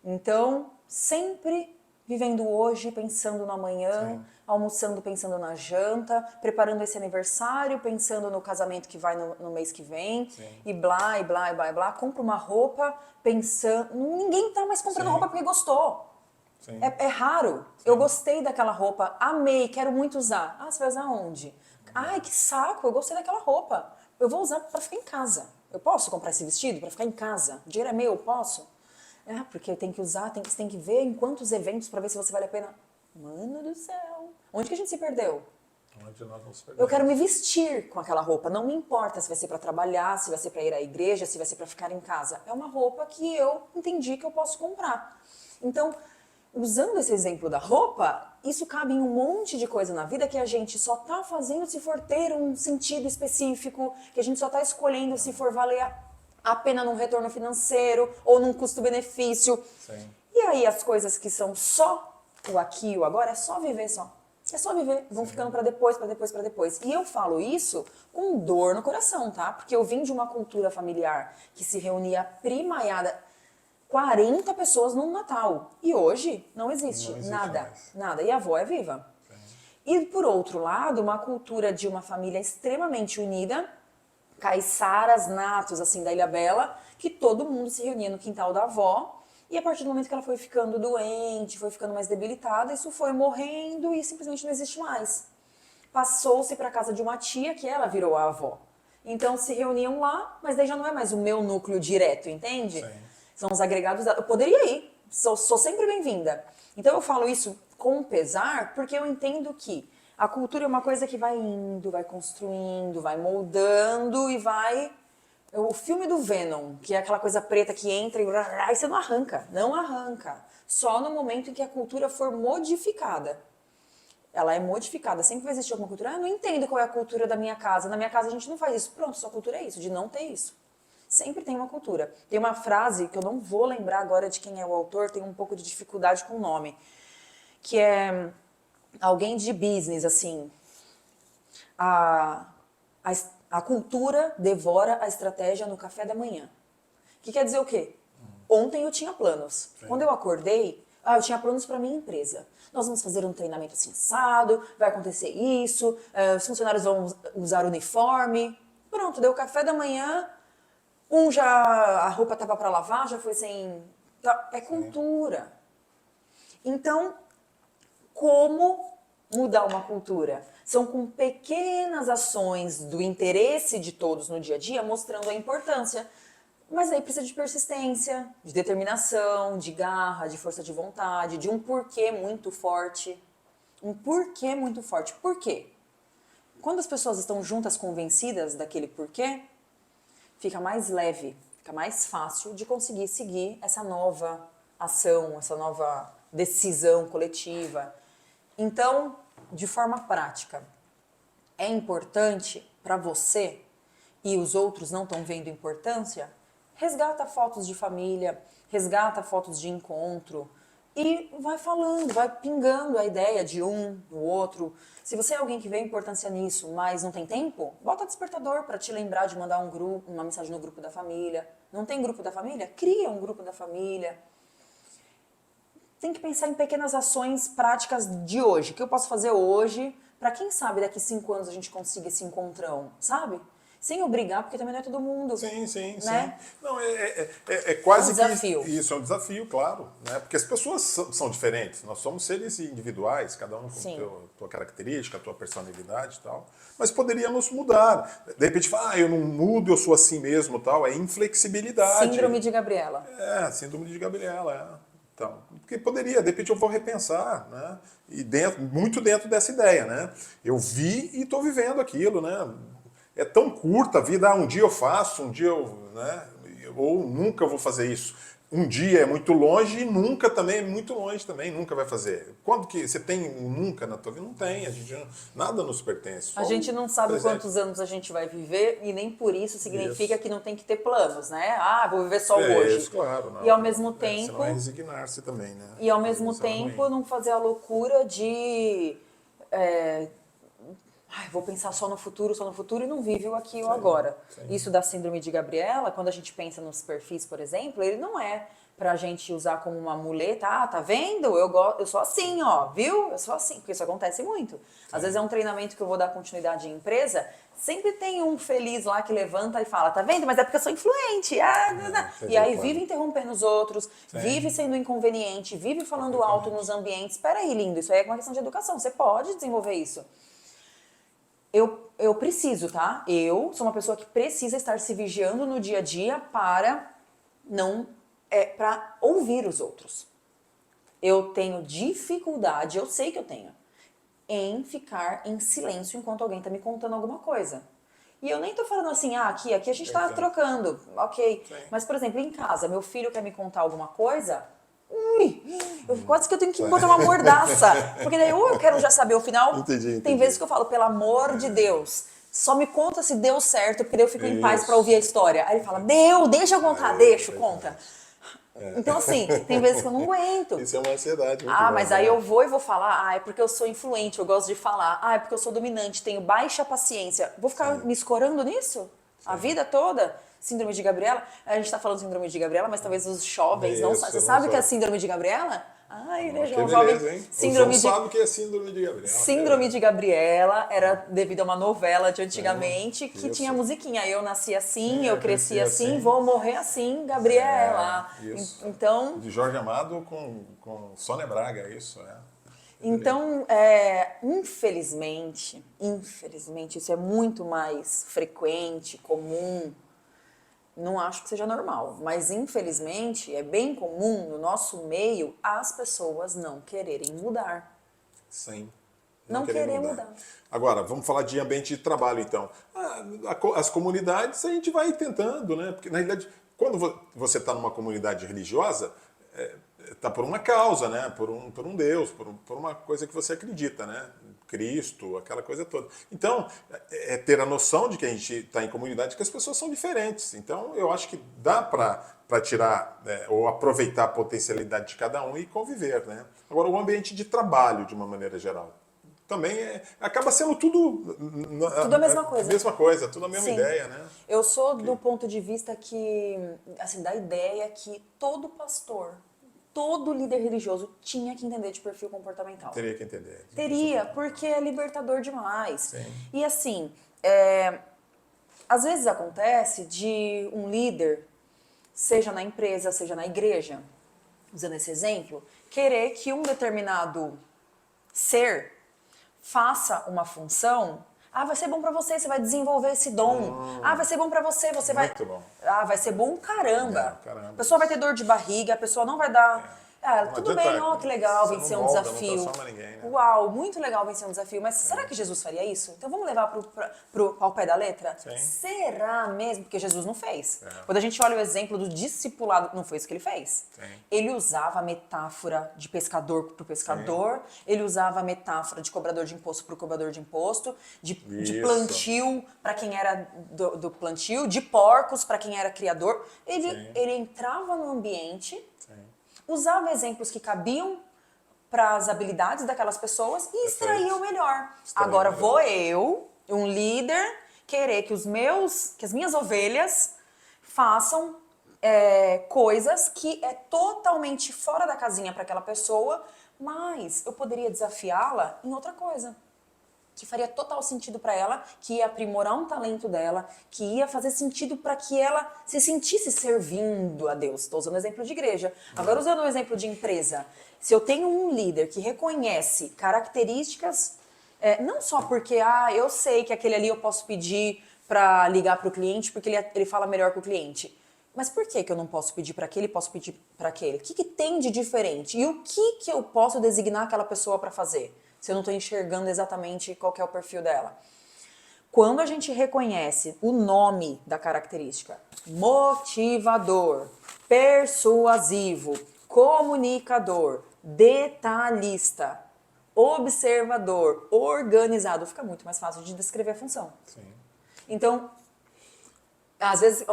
[SPEAKER 2] Então, sempre vivendo hoje, pensando no amanhã,
[SPEAKER 1] Sim.
[SPEAKER 2] almoçando pensando na janta, preparando esse aniversário, pensando no casamento que vai no mês que vem,
[SPEAKER 1] Sim.
[SPEAKER 2] e blá, e blá, e blá, e blá. Compra uma roupa pensando... Ninguém tá mais comprando
[SPEAKER 1] Sim.
[SPEAKER 2] roupa porque gostou.
[SPEAKER 1] Sim.
[SPEAKER 2] É raro. Eu gostei daquela roupa, amei, quero muito usar. Ah, você vai usar onde? Ai, que saco, eu gostei daquela roupa. Eu vou usar pra ficar em casa. Eu posso comprar esse vestido pra ficar em casa? O dinheiro é meu, eu posso? Porque tem que usar, você tem que ver em quantos eventos pra ver se você vale a pena. Mano do céu. Onde que a gente se perdeu?
[SPEAKER 1] Onde nós nos
[SPEAKER 2] Eu
[SPEAKER 1] perdemos.
[SPEAKER 2] quero me vestir com aquela roupa. Não me importa se vai ser pra trabalhar, se vai ser pra ir à igreja, se vai ser pra ficar em casa. É uma roupa que eu entendi que eu posso comprar. Então, usando esse exemplo da roupa, isso cabe em um monte de coisa na vida que a gente só tá fazendo se for ter um sentido específico, que a gente só tá escolhendo se for valer a pena num retorno financeiro ou num custo-benefício.
[SPEAKER 1] Sim.
[SPEAKER 2] E aí as coisas que são só o aqui e o agora, é só viver só. É só viver, vão ficando pra depois, pra depois, pra depois. E eu falo isso com dor no coração, tá? Porque eu vim de uma cultura familiar que se reunia primaiada 40 pessoas num Natal. E hoje não existe,
[SPEAKER 1] Não existe
[SPEAKER 2] nada,
[SPEAKER 1] mais.
[SPEAKER 2] nada. E a avó é viva. E por outro lado, uma cultura de uma família extremamente unida, caiçaras natos, assim, da Ilha Bela, que todo mundo se reunia no quintal da avó. E a partir do momento que ela foi ficando doente, foi ficando mais debilitada, isso foi morrendo e simplesmente não existe mais. Passou-se para casa de uma tia que ela virou a avó. Então se reuniam lá, mas daí já não é mais o meu núcleo direto, entende?
[SPEAKER 1] Sim.
[SPEAKER 2] São os agregados da... Eu poderia ir, sou sempre bem-vinda. Então eu falo isso com pesar porque eu entendo que a cultura é uma coisa que vai indo, vai construindo, vai moldando e vai... O filme do Venom, que é aquela coisa preta que entra e você não arranca, não arranca. Só no momento em que a cultura for modificada. Ela é modificada, sempre vai existir alguma cultura. Ah, eu não entendo qual é a cultura da minha casa. Na minha casa a gente não faz isso. Pronto, sua cultura é isso, de não ter isso. Sempre tem uma cultura. Tem uma frase que eu não vou lembrar agora de quem é o autor, tenho um pouco de dificuldade com o nome, que é alguém de business, assim. A, a, a cultura devora a estratégia no café da manhã. Que quer dizer o quê? Ontem eu tinha planos. Quando eu acordei, eu tinha planos para minha empresa. Nós vamos fazer um treinamento assim assado, vai acontecer isso, os funcionários vão usar uniforme. Pronto, deu café da manhã, a roupa estava para lavar, já foi sem... É cultura. Então, como mudar uma cultura? São com pequenas ações do interesse de todos no dia a dia, mostrando a importância. Mas aí precisa de persistência, de determinação, de garra, de força de vontade, de um porquê muito forte. Um porquê muito forte. Por quê? Quando as pessoas estão juntas convencidas daquele porquê, fica mais leve, fica mais fácil de conseguir seguir essa nova ação, essa nova decisão coletiva. Então, de forma prática, é importante para você e os outros não estão vendo importância, resgata fotos de família, resgata fotos de encontro e vai falando, vai pingando a ideia de um, do outro. Se você é alguém que vê importância nisso, mas não tem tempo, bota despertador para te lembrar de mandar uma mensagem no grupo da família. Não tem grupo da família? Cria um grupo da família. Tem que pensar em pequenas ações práticas de hoje. O que eu posso fazer hoje para quem sabe daqui 5 anos a gente consiga esse encontrão, sabe? Sem obrigar, porque também não é todo mundo.
[SPEAKER 1] Sim, sim,
[SPEAKER 2] né?
[SPEAKER 1] sim. Não, é quase
[SPEAKER 2] É um desafio.
[SPEAKER 1] que isso é um desafio, claro, né? Porque as pessoas são diferentes, nós somos seres individuais, cada um com
[SPEAKER 2] Sim.
[SPEAKER 1] a tua característica, a tua personalidade e tal. Mas poderíamos mudar. De repente, fala, eu não mudo, eu sou assim mesmo, tal. É inflexibilidade.
[SPEAKER 2] Síndrome de Gabriela.
[SPEAKER 1] Síndrome de Gabriela, Então, porque poderia, de repente eu vou repensar, né? E muito dentro dessa ideia, né? Eu vi e estou vivendo aquilo, né? É tão curta a vida, um dia eu faço, um dia eu, né? Ou nunca vou fazer isso. Um dia é muito longe e nunca também é muito longe também, nunca vai fazer. Quando que você tem um nunca na tua vida? Não tem, nada nos pertence.
[SPEAKER 2] A gente não sabe quantos anos a gente vai viver e nem por isso significa que não tem que ter planos, né? Ah, vou viver só hoje.
[SPEAKER 1] Isso, claro. Não.
[SPEAKER 2] E ao mesmo tempo...
[SPEAKER 1] Senão é resignar-se também, né?
[SPEAKER 2] E ao mesmo
[SPEAKER 1] Isso é
[SPEAKER 2] tempo
[SPEAKER 1] ruim.
[SPEAKER 2] não fazer a loucura de... vou pensar só no futuro e não vive o aqui e o agora.
[SPEAKER 1] sim.
[SPEAKER 2] Isso da síndrome de Gabriela, quando a gente pensa nos perfis, por exemplo, ele não é pra gente usar como uma muleta. Ah, tá vendo? Eu sou assim, ó, viu? Eu sou assim, porque isso acontece muito. Às vezes é um treinamento que eu vou dar continuidade em empresa, sempre tem um feliz lá que levanta e fala, tá vendo? Mas é porque eu sou influente. E aí vive interrompendo os outros, vive sendo inconveniente, vive falando alto nos ambientes. Espera aí, lindo, isso aí é uma questão de educação, você pode desenvolver isso. Eu preciso, tá? Eu sou uma pessoa que precisa estar se vigiando no dia a dia para para ouvir os outros. Eu tenho dificuldade, eu sei que eu tenho, em ficar em silêncio enquanto alguém tá me contando alguma coisa. E eu nem tô falando assim, aqui a gente tá trocando, ok.
[SPEAKER 1] Sim.
[SPEAKER 2] Mas, por exemplo, em casa, meu filho quer me contar alguma coisa, quase que eu tenho que botar uma mordaça. Porque daí eu quero já saber o final.
[SPEAKER 1] Entendi.
[SPEAKER 2] Tem vezes que eu falo, pelo amor de Deus, só me conta se deu certo, porque daí eu fico em paz pra ouvir a história. Aí ele fala, deixa eu contar, conta. Então, assim, tem vezes que eu não aguento.
[SPEAKER 1] Isso é uma ansiedade muito
[SPEAKER 2] Mas aí eu vou falar, é porque eu sou influente, eu gosto de falar. É porque eu sou dominante, tenho baixa paciência. Vou ficar me escorando nisso? A vida toda? Síndrome de Gabriela? A gente tá falando síndrome de Gabriela, mas talvez os jovens não saibam. Você sabe o que é síndrome de Gabriela? Ele é um jovem.
[SPEAKER 1] Síndrome sabe o que é síndrome de Gabriela.
[SPEAKER 2] Síndrome de Gabriela era devido a uma novela de antigamente que tinha musiquinha. Eu nasci assim, eu cresci assim, vou morrer assim, Gabriela. Então.
[SPEAKER 1] De Jorge Amado com Sônia Braga, é isso,
[SPEAKER 2] Então, infelizmente, isso é muito mais frequente, comum. Não acho que seja normal, mas infelizmente é bem comum no nosso meio as pessoas não quererem mudar.
[SPEAKER 1] Sim.
[SPEAKER 2] Não querer mudar.
[SPEAKER 1] Agora, vamos falar de ambiente de trabalho, então. As comunidades a gente vai tentando, né? Porque, na realidade, quando você está numa comunidade religiosa, está por uma causa, né? Por um Deus, por uma coisa que você acredita, né? Cristo, aquela coisa toda. Então, ter a noção de que a gente está em comunidade, que as pessoas são diferentes. Então, eu acho que dá para tirar ou aproveitar a potencialidade de cada um e conviver, né? Agora, o ambiente de trabalho, de uma maneira geral, também acaba sendo tudo
[SPEAKER 2] a mesma coisa.
[SPEAKER 1] Mesma coisa, tudo a mesma ideia, né?
[SPEAKER 2] Eu sou do ponto de vista que, assim, da ideia que todo pastor, todo líder religioso tinha que entender de perfil comportamental.
[SPEAKER 1] Teria que entender.
[SPEAKER 2] Teria, porque é libertador demais.
[SPEAKER 1] Sim.
[SPEAKER 2] E assim, às vezes acontece de um líder, seja na empresa, seja na igreja, usando esse exemplo, querer que um determinado ser faça uma função. Vai ser bom pra você, você vai desenvolver esse dom. Vai ser bom pra você, você vai...
[SPEAKER 1] Muito bom.
[SPEAKER 2] Vai ser bom caramba.
[SPEAKER 1] Caramba.
[SPEAKER 2] A pessoa vai ter dor de barriga, a pessoa não vai dar... tudo bem, que legal vencer um desafio.
[SPEAKER 1] Não transforma ninguém, né?
[SPEAKER 2] Uau, muito legal vencer um desafio. Mas será que Jesus faria isso? Então vamos levar ao pé da letra?
[SPEAKER 1] Sim.
[SPEAKER 2] Será mesmo? Porque Jesus não fez. Quando a gente olha o exemplo do discipulado, não foi isso que ele fez.
[SPEAKER 1] Sim.
[SPEAKER 2] Ele usava a metáfora de pescador para o pescador, ele usava a metáfora de cobrador de imposto para o cobrador de imposto, de plantio para quem era do plantio, de porcos para quem era criador. Ele entrava no ambiente, usava exemplos que cabiam para as habilidades daquelas pessoas e extraía o melhor. Agora vou eu, um líder, querer que as minhas ovelhas façam coisas que é totalmente fora da casinha para aquela pessoa, mas eu poderia desafiá-la em outra coisa que faria total sentido para ela, que ia aprimorar um talento dela, que ia fazer sentido para que ela se sentisse servindo a Deus. Estou usando o exemplo de igreja. Agora, usando o exemplo de empresa. Se eu tenho um líder que reconhece características, não só porque eu sei que aquele ali eu posso pedir para ligar para o cliente, porque ele fala melhor que o cliente. Mas por que eu não posso pedir para aquele e posso pedir para aquele? O que tem de diferente? E o que eu posso designar aquela pessoa para fazer? Se eu não estou enxergando exatamente qual que é o perfil dela. Quando a gente reconhece o nome da característica, motivador, persuasivo, comunicador, detalhista, observador, organizado, fica muito mais fácil de descrever a função.
[SPEAKER 1] Sim.
[SPEAKER 2] Então, às vezes,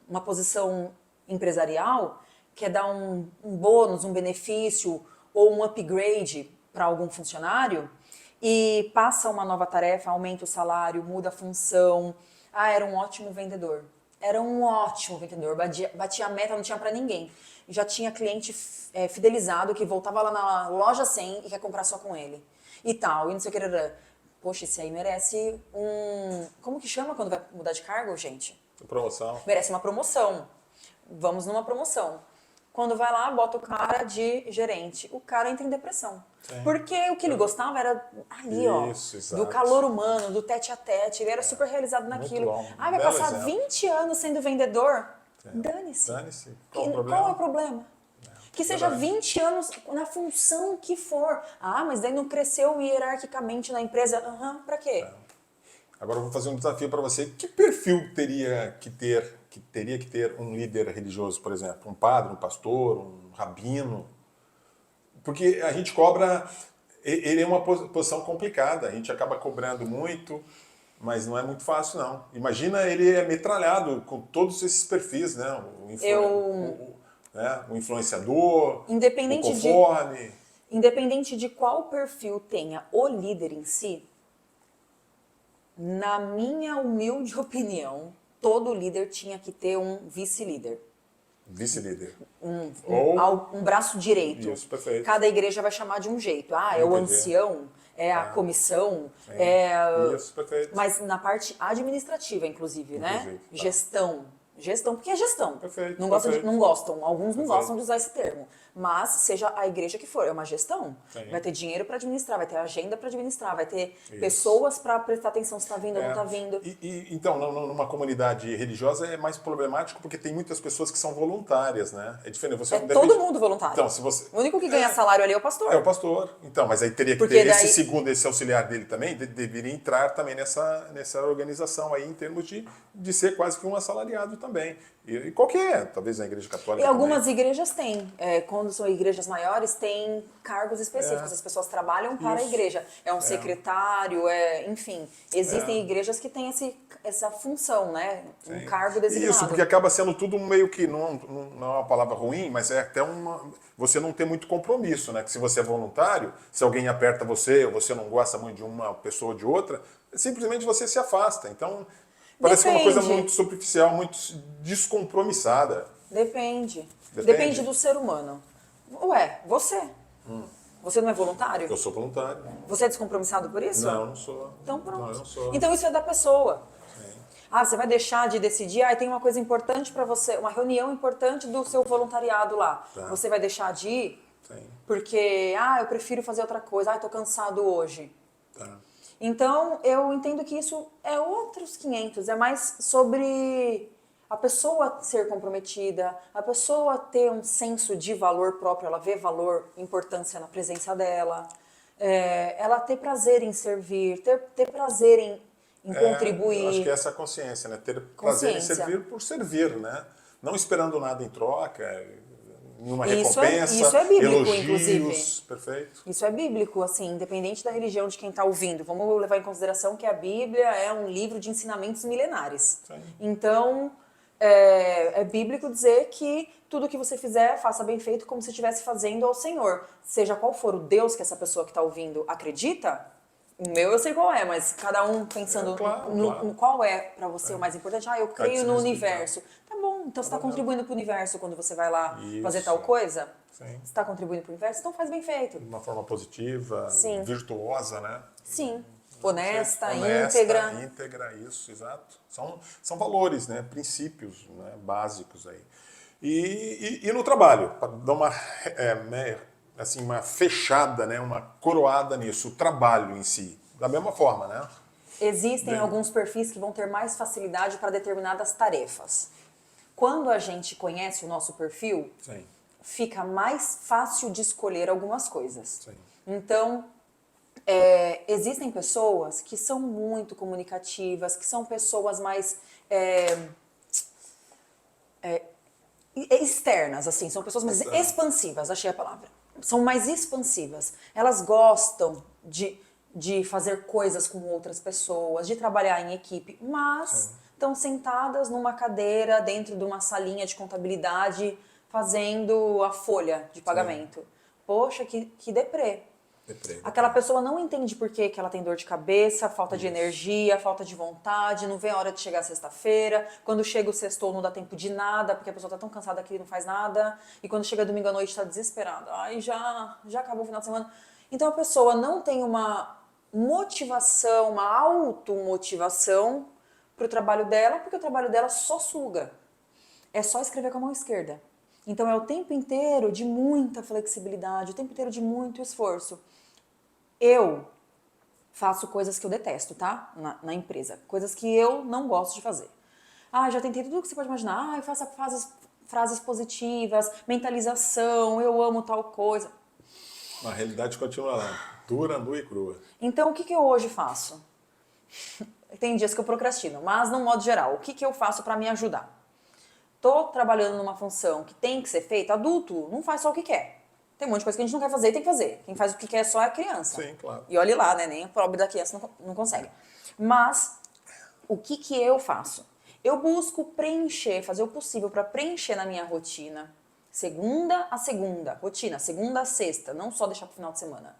[SPEAKER 2] uma posição empresarial quer dar um bônus, um benefício ou um upgrade para algum funcionário e passa uma nova tarefa, aumenta o salário, muda a função. Era um ótimo vendedor. era um ótimo vendedor, batia a meta, não tinha para ninguém. Já tinha cliente fidelizado que voltava lá na loja 100 e quer comprar só com ele. E tal, e não sei o que. Poxa, esse aí merece um... Como que chama quando vai mudar de cargo, gente?
[SPEAKER 1] Promoção.
[SPEAKER 2] Merece uma promoção. Vamos numa promoção. Quando vai lá, bota o cara de gerente. O cara entra em depressão.
[SPEAKER 1] Sim.
[SPEAKER 2] Porque o que ele gostava era ali, ó,
[SPEAKER 1] Isso,
[SPEAKER 2] do calor humano, do tete a tete. Ele era super realizado naquilo.
[SPEAKER 1] bom.
[SPEAKER 2] Ah, vai
[SPEAKER 1] Belo
[SPEAKER 2] passar
[SPEAKER 1] exemplo.
[SPEAKER 2] 20 anos sendo vendedor? Dane-se.
[SPEAKER 1] Dane-se.
[SPEAKER 2] Qual
[SPEAKER 1] Qual o problema?
[SPEAKER 2] é o problema? Que seja
[SPEAKER 1] verdade.
[SPEAKER 2] 20 anos na função que for. Ah, mas daí não cresceu hierarquicamente na empresa. Aham, pra quê?
[SPEAKER 1] Agora eu vou fazer um desafio para você. Que perfil teria que ter um líder religioso, por exemplo? Um padre, um pastor, um rabino? Porque a gente cobra... Ele é uma posição complicada. A gente acaba cobrando muito, mas não é muito fácil, não. Imagina ele é metralhado com todos esses perfis, né? O influenciador,
[SPEAKER 2] Independente
[SPEAKER 1] o conforme...
[SPEAKER 2] Independente de qual perfil tenha o líder em si, na minha humilde opinião, todo líder tinha que ter um vice-líder.
[SPEAKER 1] Vice-líder.
[SPEAKER 2] Um braço direito.
[SPEAKER 1] Isso, perfeito.
[SPEAKER 2] Cada igreja vai chamar de um jeito. Ah, é o
[SPEAKER 1] Entendi.
[SPEAKER 2] ancião, é a comissão,
[SPEAKER 1] Isso, perfeito.
[SPEAKER 2] mas na parte administrativa, inclusive, né?
[SPEAKER 1] Inclusive, tá.
[SPEAKER 2] Gestão, porque é gestão.
[SPEAKER 1] Perfeito,
[SPEAKER 2] Não
[SPEAKER 1] perfeito.
[SPEAKER 2] não gostam, alguns não
[SPEAKER 1] Perfeito.
[SPEAKER 2] gostam de usar esse termo. Mas seja a igreja que for, é uma gestão.
[SPEAKER 1] Sim.
[SPEAKER 2] Vai ter dinheiro para administrar, vai ter agenda para administrar, vai ter pessoas para prestar atenção se está vindo ou não está vindo.
[SPEAKER 1] Então, numa comunidade religiosa é mais problemático porque tem muitas pessoas que são voluntárias, né? É diferente. Você não
[SPEAKER 2] Todo
[SPEAKER 1] depende...
[SPEAKER 2] mundo voluntário.
[SPEAKER 1] Então, se você...
[SPEAKER 2] O único que ganha salário ali é o pastor.
[SPEAKER 1] É o pastor. Então, mas aí teria que
[SPEAKER 2] Porque
[SPEAKER 1] ter
[SPEAKER 2] daí-
[SPEAKER 1] esse auxiliar dele também, deveria entrar também nessa organização aí, em termos de ser quase que um assalariado também. E qualquer, talvez na igreja católica
[SPEAKER 2] E algumas
[SPEAKER 1] também.
[SPEAKER 2] igrejas têm, quando são igrejas maiores, têm cargos específicos. As pessoas trabalham para a
[SPEAKER 1] Isso.
[SPEAKER 2] igreja. É um secretário, enfim. Existem igrejas que têm essa função, né? Um cargo designado.
[SPEAKER 1] Isso, porque acaba sendo tudo meio que, não é uma palavra ruim, mas é até você não tem muito compromisso, né? Que se você é voluntário, se alguém aperta você, ou você não gosta muito de uma pessoa ou de outra, simplesmente você se afasta. Então, parece que é uma coisa
[SPEAKER 2] Depende.
[SPEAKER 1] muito superficial, muito descompromissada.
[SPEAKER 2] Depende.
[SPEAKER 1] Depende?
[SPEAKER 2] Depende do ser humano. Ué, você? Você não é voluntário?
[SPEAKER 1] Eu sou voluntário.
[SPEAKER 2] Você é descompromissado por isso?
[SPEAKER 1] Não, eu não sou.
[SPEAKER 2] Então pronto.
[SPEAKER 1] Não, eu não sou.
[SPEAKER 2] Então isso é da pessoa. Ah, você vai deixar de decidir, tem uma coisa importante para você, uma reunião importante do seu voluntariado lá.
[SPEAKER 1] Tá.
[SPEAKER 2] Você vai deixar de ir?
[SPEAKER 1] Sim.
[SPEAKER 2] Porque, eu prefiro fazer outra coisa, tô cansado hoje.
[SPEAKER 1] Tá.
[SPEAKER 2] Então, eu entendo que isso é outros 500, é mais sobre a pessoa ser comprometida, a pessoa ter um senso de valor próprio, ela vê valor, importância na presença dela, ela ter prazer em servir, ter prazer em contribuir.
[SPEAKER 1] Eu acho que é essa consciência, né? Ter prazer em
[SPEAKER 2] Consciência.
[SPEAKER 1] servir por servir, né? Não esperando nada em troca, nenhuma
[SPEAKER 2] Isso
[SPEAKER 1] recompensa,
[SPEAKER 2] isso é bíblico,
[SPEAKER 1] elogios,
[SPEAKER 2] inclusive.
[SPEAKER 1] perfeito.
[SPEAKER 2] Isso é bíblico, assim, independente da religião de quem está ouvindo. Vamos levar em consideração que a Bíblia é um livro de ensinamentos milenares.
[SPEAKER 1] Sim.
[SPEAKER 2] Então, é bíblico dizer que tudo que você fizer, faça bem feito como se estivesse fazendo ao Senhor. Seja qual for o Deus que essa pessoa que está ouvindo acredita, o meu eu sei qual é, mas cada um pensando
[SPEAKER 1] Claro.
[SPEAKER 2] no qual é para você o mais importante. Eu creio no
[SPEAKER 1] respeitar.
[SPEAKER 2] universo. Tá bom, então você está contribuindo para o universo quando você vai lá fazer
[SPEAKER 1] Isso.
[SPEAKER 2] tal coisa?
[SPEAKER 1] Sim.
[SPEAKER 2] Você está contribuindo para o universo? Então faz bem feito.
[SPEAKER 1] De uma forma positiva,
[SPEAKER 2] Sim.
[SPEAKER 1] virtuosa, né?
[SPEAKER 2] Sim. Honesta,
[SPEAKER 1] Honesta,
[SPEAKER 2] íntegra.
[SPEAKER 1] íntegra, isso, exato. São valores, né? Princípios, né? Básicos aí. E no trabalho, para dar uma fechada, né? Uma coroada nisso, o trabalho em si, da mesma forma, né?
[SPEAKER 2] Existem alguns perfis que vão ter mais facilidade para determinadas tarefas. Quando a gente conhece o nosso perfil,
[SPEAKER 1] Sim,
[SPEAKER 2] fica mais fácil de escolher algumas coisas.
[SPEAKER 1] sim.
[SPEAKER 2] Então, existem pessoas que são muito comunicativas, que são pessoas mais externas, assim, são pessoas mais expansivas, achei a palavra. São mais expansivas. Elas gostam de fazer coisas com outras pessoas, de trabalhar em equipe, mas estão sentadas numa cadeira dentro de uma salinha de contabilidade fazendo a folha de pagamento. Poxa, que deprê.
[SPEAKER 1] Deprê.
[SPEAKER 2] Aquela pessoa não entende por que que ela tem dor de cabeça, falta de energia, falta de vontade, não vê a hora de chegar sexta-feira. Quando chega o sextou não dá tempo de nada, porque a pessoa tá tão cansada que não faz nada. E quando chega domingo à noite tá desesperada. Ai, já acabou o final de semana. Então a pessoa não tem uma motivação, uma automotivação pro trabalho dela, porque o trabalho dela só suga. É só escrever com a mão esquerda. Então é o tempo inteiro de muita flexibilidade, o tempo inteiro de muito esforço. Eu faço coisas que eu detesto, tá? Na empresa. Coisas que eu não gosto de fazer. Ah, já tentei tudo que você pode imaginar. Ah, eu faço frases positivas, mentalização, eu amo tal coisa.
[SPEAKER 1] A realidade continua lá, dura, nua e crua.
[SPEAKER 2] Então, o que que eu hoje faço? Tem dias que eu procrastino, mas, no modo geral, o que que eu faço para me ajudar? Tô trabalhando numa função que tem que ser feita, adulto não faz só o que quer. Tem um monte de coisa que a gente não quer fazer e tem que fazer. Quem faz o que quer só é a criança.
[SPEAKER 1] Sim, claro.
[SPEAKER 2] E olhe lá, né? Nem a pobre da criança não consegue. Mas, o que que eu faço? Eu busco preencher, fazer o possível para preencher na minha rotina, segunda a segunda, rotina, segunda a sexta, não só deixar pro final de semana.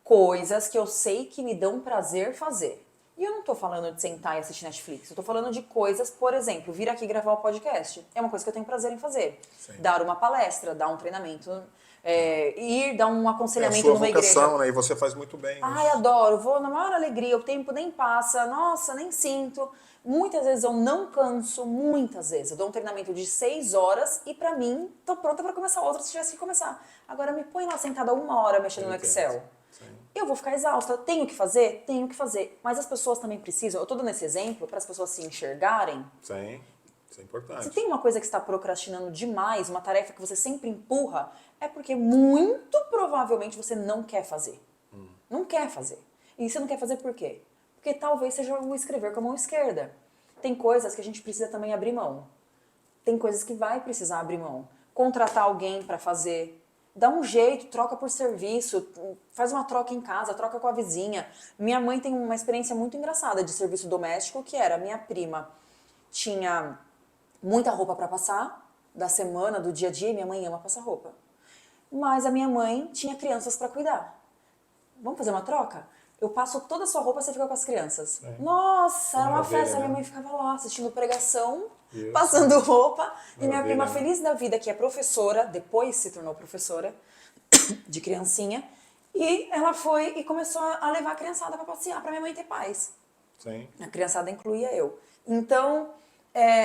[SPEAKER 2] Coisas que eu sei que me dão prazer fazer. E eu não tô falando de sentar e assistir Netflix, eu tô falando de coisas, por exemplo, vir aqui gravar o podcast. É uma coisa que eu tenho prazer em fazer.
[SPEAKER 1] Sim.
[SPEAKER 2] Dar uma palestra, dar um treinamento, ir dar um
[SPEAKER 1] É a
[SPEAKER 2] aconselhamento
[SPEAKER 1] sua
[SPEAKER 2] numa
[SPEAKER 1] vocação,
[SPEAKER 2] igreja.
[SPEAKER 1] né? E você faz muito bem.
[SPEAKER 2] Ai, adoro, vou na maior alegria, o tempo nem passa, nossa, nem sinto. Muitas vezes eu não canso, muitas vezes. Eu dou um treinamento de 6 horas e pra mim, tô pronta pra começar outro se tivesse que começar. Agora me põe lá sentada 1 hora mexendo no Excel.
[SPEAKER 1] Sim.
[SPEAKER 2] Eu vou ficar exausta. Tenho que fazer? Tenho que fazer. Mas as pessoas também precisam, eu tô dando esse exemplo para as pessoas se enxergarem.
[SPEAKER 1] Sim, isso é importante.
[SPEAKER 2] Se tem uma coisa que está procrastinando demais, uma tarefa que você sempre empurra, é porque muito provavelmente você não quer fazer. Não quer fazer. E você não quer fazer por quê? Porque talvez seja o escrever com a mão esquerda. Tem coisas que a gente precisa também abrir mão. Tem coisas que vai precisar abrir mão. Contratar alguém para fazer. Dá um jeito, troca por serviço, faz uma troca em casa, troca com a vizinha. Minha mãe tem uma experiência muito engraçada de serviço doméstico, que era minha prima tinha muita roupa para passar, da semana, do dia a dia, e minha mãe ama passar roupa. Mas a minha mãe tinha crianças para cuidar. Vamos fazer uma troca? Eu passo toda a sua roupa, você fica com as crianças.
[SPEAKER 1] É.
[SPEAKER 2] Nossa, era uma
[SPEAKER 1] Maravilha,
[SPEAKER 2] festa.
[SPEAKER 1] né?
[SPEAKER 2] Minha mãe ficava lá assistindo pregação,
[SPEAKER 1] Isso.
[SPEAKER 2] passando roupa. E minha
[SPEAKER 1] Maravilha,
[SPEAKER 2] prima,
[SPEAKER 1] né?
[SPEAKER 2] feliz da vida, que é professora, depois se tornou professora de criancinha. E ela foi e começou a levar a criançada para passear, para minha mãe ter paz.
[SPEAKER 1] Sim.
[SPEAKER 2] A criançada incluía eu. Então,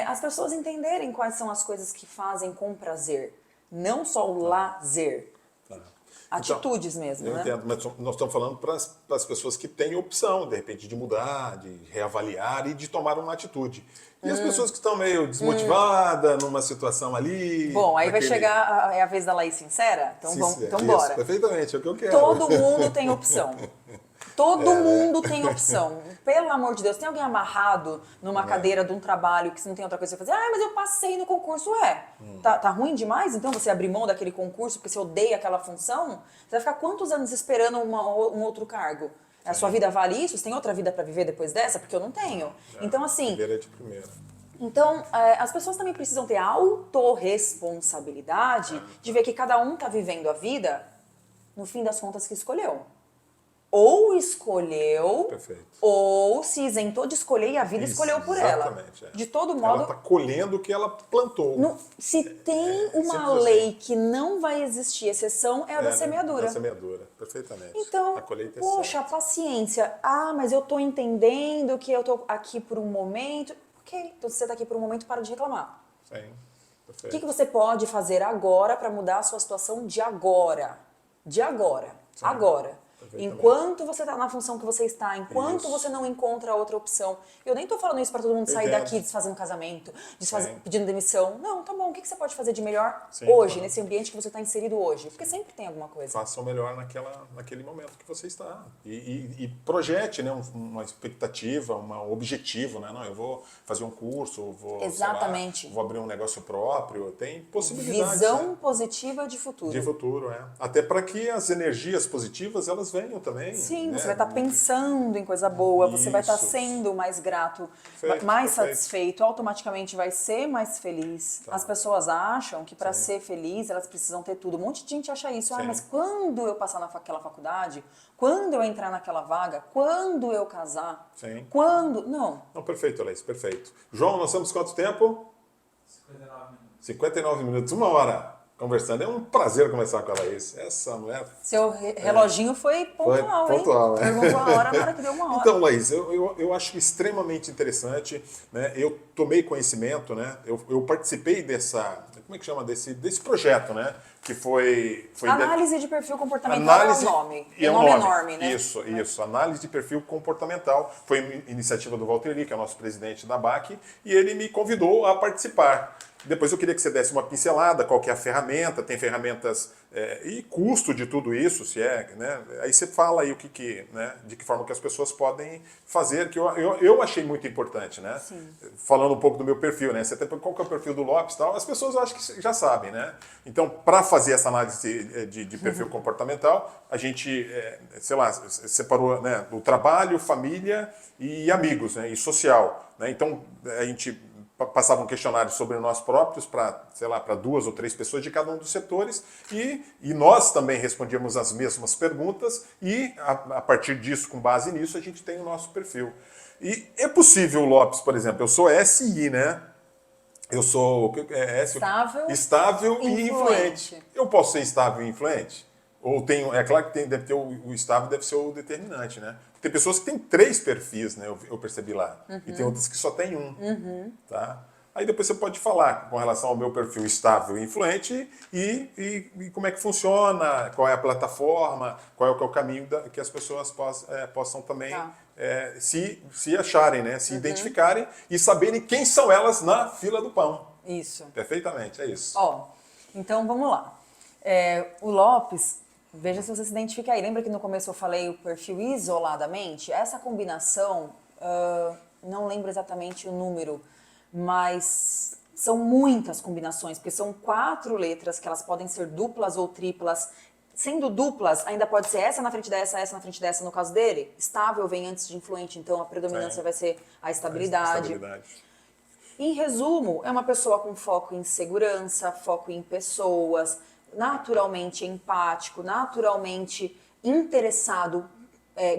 [SPEAKER 2] as pessoas entenderem quais são as coisas que fazem com prazer. Não só o lazer.
[SPEAKER 1] Tá.
[SPEAKER 2] Atitudes mesmo,
[SPEAKER 1] Eu
[SPEAKER 2] né?
[SPEAKER 1] entendo, mas nós estamos falando para as pessoas que têm opção, de repente, de mudar, de reavaliar e de tomar uma atitude. E as pessoas que estão meio desmotivadas numa situação ali...
[SPEAKER 2] Bom, aí vai
[SPEAKER 1] naquele-
[SPEAKER 2] chegar a vez da Laís sincera? Então, então
[SPEAKER 1] Isso,
[SPEAKER 2] bora.
[SPEAKER 1] perfeitamente, é o que eu quero.
[SPEAKER 2] Todo mundo tem opção. Todo mundo tem opção. Pelo amor de Deus, tem alguém amarrado numa cadeira de um trabalho que você não tem outra coisa pra fazer? Ah, mas eu passei no concurso. Tá ruim demais? Então você abrir mão daquele concurso porque você odeia aquela função? Você vai ficar quantos anos esperando um outro cargo? A sua vida vale isso? Você tem outra vida pra viver depois dessa? Porque eu não tenho. Então, assim,
[SPEAKER 1] Primeira de primeira.
[SPEAKER 2] então, as pessoas também precisam ter a autorresponsabilidade de ver que cada um tá vivendo a vida, no fim das contas, que escolheu. Ou escolheu,
[SPEAKER 1] Perfeito.
[SPEAKER 2] ou se isentou de escolher e a vida
[SPEAKER 1] Isso,
[SPEAKER 2] escolheu por ela.
[SPEAKER 1] exatamente, é.
[SPEAKER 2] De todo
[SPEAKER 1] Ela
[SPEAKER 2] modo,
[SPEAKER 1] está colhendo o que ela plantou.
[SPEAKER 2] se tem uma
[SPEAKER 1] simples assim.
[SPEAKER 2] lei que não vai existir exceção, é a da semeadura.
[SPEAKER 1] Da semeadura, perfeitamente.
[SPEAKER 2] Então,
[SPEAKER 1] a colheita é
[SPEAKER 2] poxa,
[SPEAKER 1] certa.
[SPEAKER 2] paciência. Ah, mas eu tô entendendo que eu tô aqui por um momento. Ok, então se você tá aqui por um momento, para de reclamar.
[SPEAKER 1] Sim,
[SPEAKER 2] O
[SPEAKER 1] perfeito.
[SPEAKER 2] que você pode fazer agora para mudar a sua situação de agora? De agora.
[SPEAKER 1] Sim,
[SPEAKER 2] Agora.
[SPEAKER 1] perfeitamente.
[SPEAKER 2] Enquanto você está na função que você está, enquanto
[SPEAKER 1] Isso.
[SPEAKER 2] você não encontra outra opção. Eu nem tô falando isso para todo mundo sair
[SPEAKER 1] Entendo.
[SPEAKER 2] daqui desfazendo casamento,
[SPEAKER 1] Sim.
[SPEAKER 2] pedindo demissão. Não, tá bom. O que você pode fazer de melhor
[SPEAKER 1] Sim,
[SPEAKER 2] hoje,
[SPEAKER 1] claro.
[SPEAKER 2] nesse ambiente que você está inserido hoje? Porque sempre tem alguma coisa.
[SPEAKER 1] Faça o melhor naquele momento que você está. E projete, né, uma expectativa, um objetivo, né? Não, eu vou fazer um curso, vou, sei lá,
[SPEAKER 2] Exatamente.
[SPEAKER 1] vou abrir um negócio próprio. Tem possibilidades,
[SPEAKER 2] Visão
[SPEAKER 1] né,
[SPEAKER 2] positiva de futuro.
[SPEAKER 1] de futuro, é. Até para que as energias positivas elas resultados venham também.
[SPEAKER 2] Sim,
[SPEAKER 1] né?
[SPEAKER 2] você vai estar pensando em coisa boa, você vai estar
[SPEAKER 1] Isso.
[SPEAKER 2] sendo mais grato,
[SPEAKER 1] Perfeito,
[SPEAKER 2] mais
[SPEAKER 1] perfeito.
[SPEAKER 2] satisfeito, automaticamente vai ser mais feliz.
[SPEAKER 1] Tá.
[SPEAKER 2] As pessoas acham que para
[SPEAKER 1] Sim.
[SPEAKER 2] ser feliz elas precisam ter tudo. Um monte de gente acha isso. Ah,
[SPEAKER 1] Sim.
[SPEAKER 2] mas quando eu passar naquela faculdade, quando eu entrar naquela vaga, quando eu casar,
[SPEAKER 1] Sim.
[SPEAKER 2] quando... Não.
[SPEAKER 1] Não, perfeito, Laís, perfeito. João, nós temos quanto tempo?
[SPEAKER 3] 59 minutos.
[SPEAKER 1] 59 minutos, 1 hora conversando. É um prazer conversar com a Laís. Essa mulher
[SPEAKER 2] Seu reloginho foi pontual,
[SPEAKER 1] Foi pontual,
[SPEAKER 2] hein?
[SPEAKER 1] né?
[SPEAKER 2] Perguntou a hora na hora que deu 1 hora.
[SPEAKER 1] Então, Laís, eu acho extremamente interessante, né? Eu tomei conhecimento, né? Eu participei dessa, como é que chama? Desse projeto, né? Que foi
[SPEAKER 2] Análise de perfil comportamental é o nome.
[SPEAKER 1] E
[SPEAKER 2] o nome é enorme, né?
[SPEAKER 1] Isso. Análise de perfil comportamental. Foi iniciativa do Valtteri, que é o nosso presidente da BAC, e ele me convidou a participar. Depois eu queria que você desse uma pincelada, qual que é a ferramenta, tem ferramentas e custo de tudo isso, se é, né? Aí você fala aí né? De que forma que as pessoas podem fazer, que eu achei muito importante, né?
[SPEAKER 2] Sim.
[SPEAKER 1] Falando um pouco do meu perfil, né? Você tem, qual que é o perfil do Lopes e tal, as pessoas eu acho que já sabem, né? Então, para fazer essa análise de perfil comportamental, a gente, sei lá, separou, né? O trabalho, família e amigos, né? E social, né? Então, a gente passava um questionário sobre nós próprios para, sei lá, para 2 ou 3 pessoas de cada um dos setores e nós também respondíamos as mesmas perguntas e a partir disso, com base nisso, a gente tem o nosso perfil. E é possível, Lopes, por exemplo, eu sou SI, né? Eu sou estável e influente. Eu posso ser estável e influente? Ou tenho, é claro que deve ter o estável, deve ser o determinante, né? Tem pessoas que têm 3 perfis, né? Eu percebi lá. E tem outras que só tem um. Tá? Aí depois você pode falar com relação ao meu perfil estável e influente e como é que funciona, qual é a plataforma, qual é o caminho que as pessoas possam também se acharem, né? Se identificarem e saberem quem são elas na fila do pão.
[SPEAKER 2] Isso.
[SPEAKER 1] Perfeitamente, é isso.
[SPEAKER 2] Ó, então vamos lá. O Lopes, veja se você se identifica aí. Lembra que no começo eu falei o perfil isoladamente? Essa combinação, não lembro exatamente o número, mas são muitas combinações, porque são 4 letras que elas podem ser duplas ou triplas. Sendo duplas, ainda pode ser essa na frente dessa, essa na frente dessa, no caso dele. Estável vem antes de influente, então a predominância vai ser a estabilidade. Em resumo, é uma pessoa com foco em segurança, foco em pessoas, naturalmente empático, naturalmente interessado,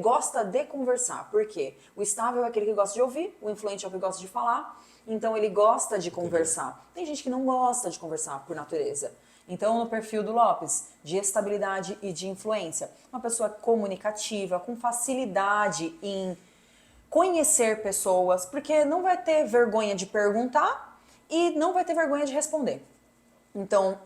[SPEAKER 2] gosta de conversar. Por quê? O estável é aquele que gosta de ouvir, o influente é o que gosta de falar, então ele gosta de conversar. Tem gente que não gosta de conversar por natureza. Então, no perfil do Lopes, de estabilidade e de influência, uma pessoa comunicativa, com facilidade em conhecer pessoas, porque não vai ter vergonha de perguntar e não vai ter vergonha de responder. Então,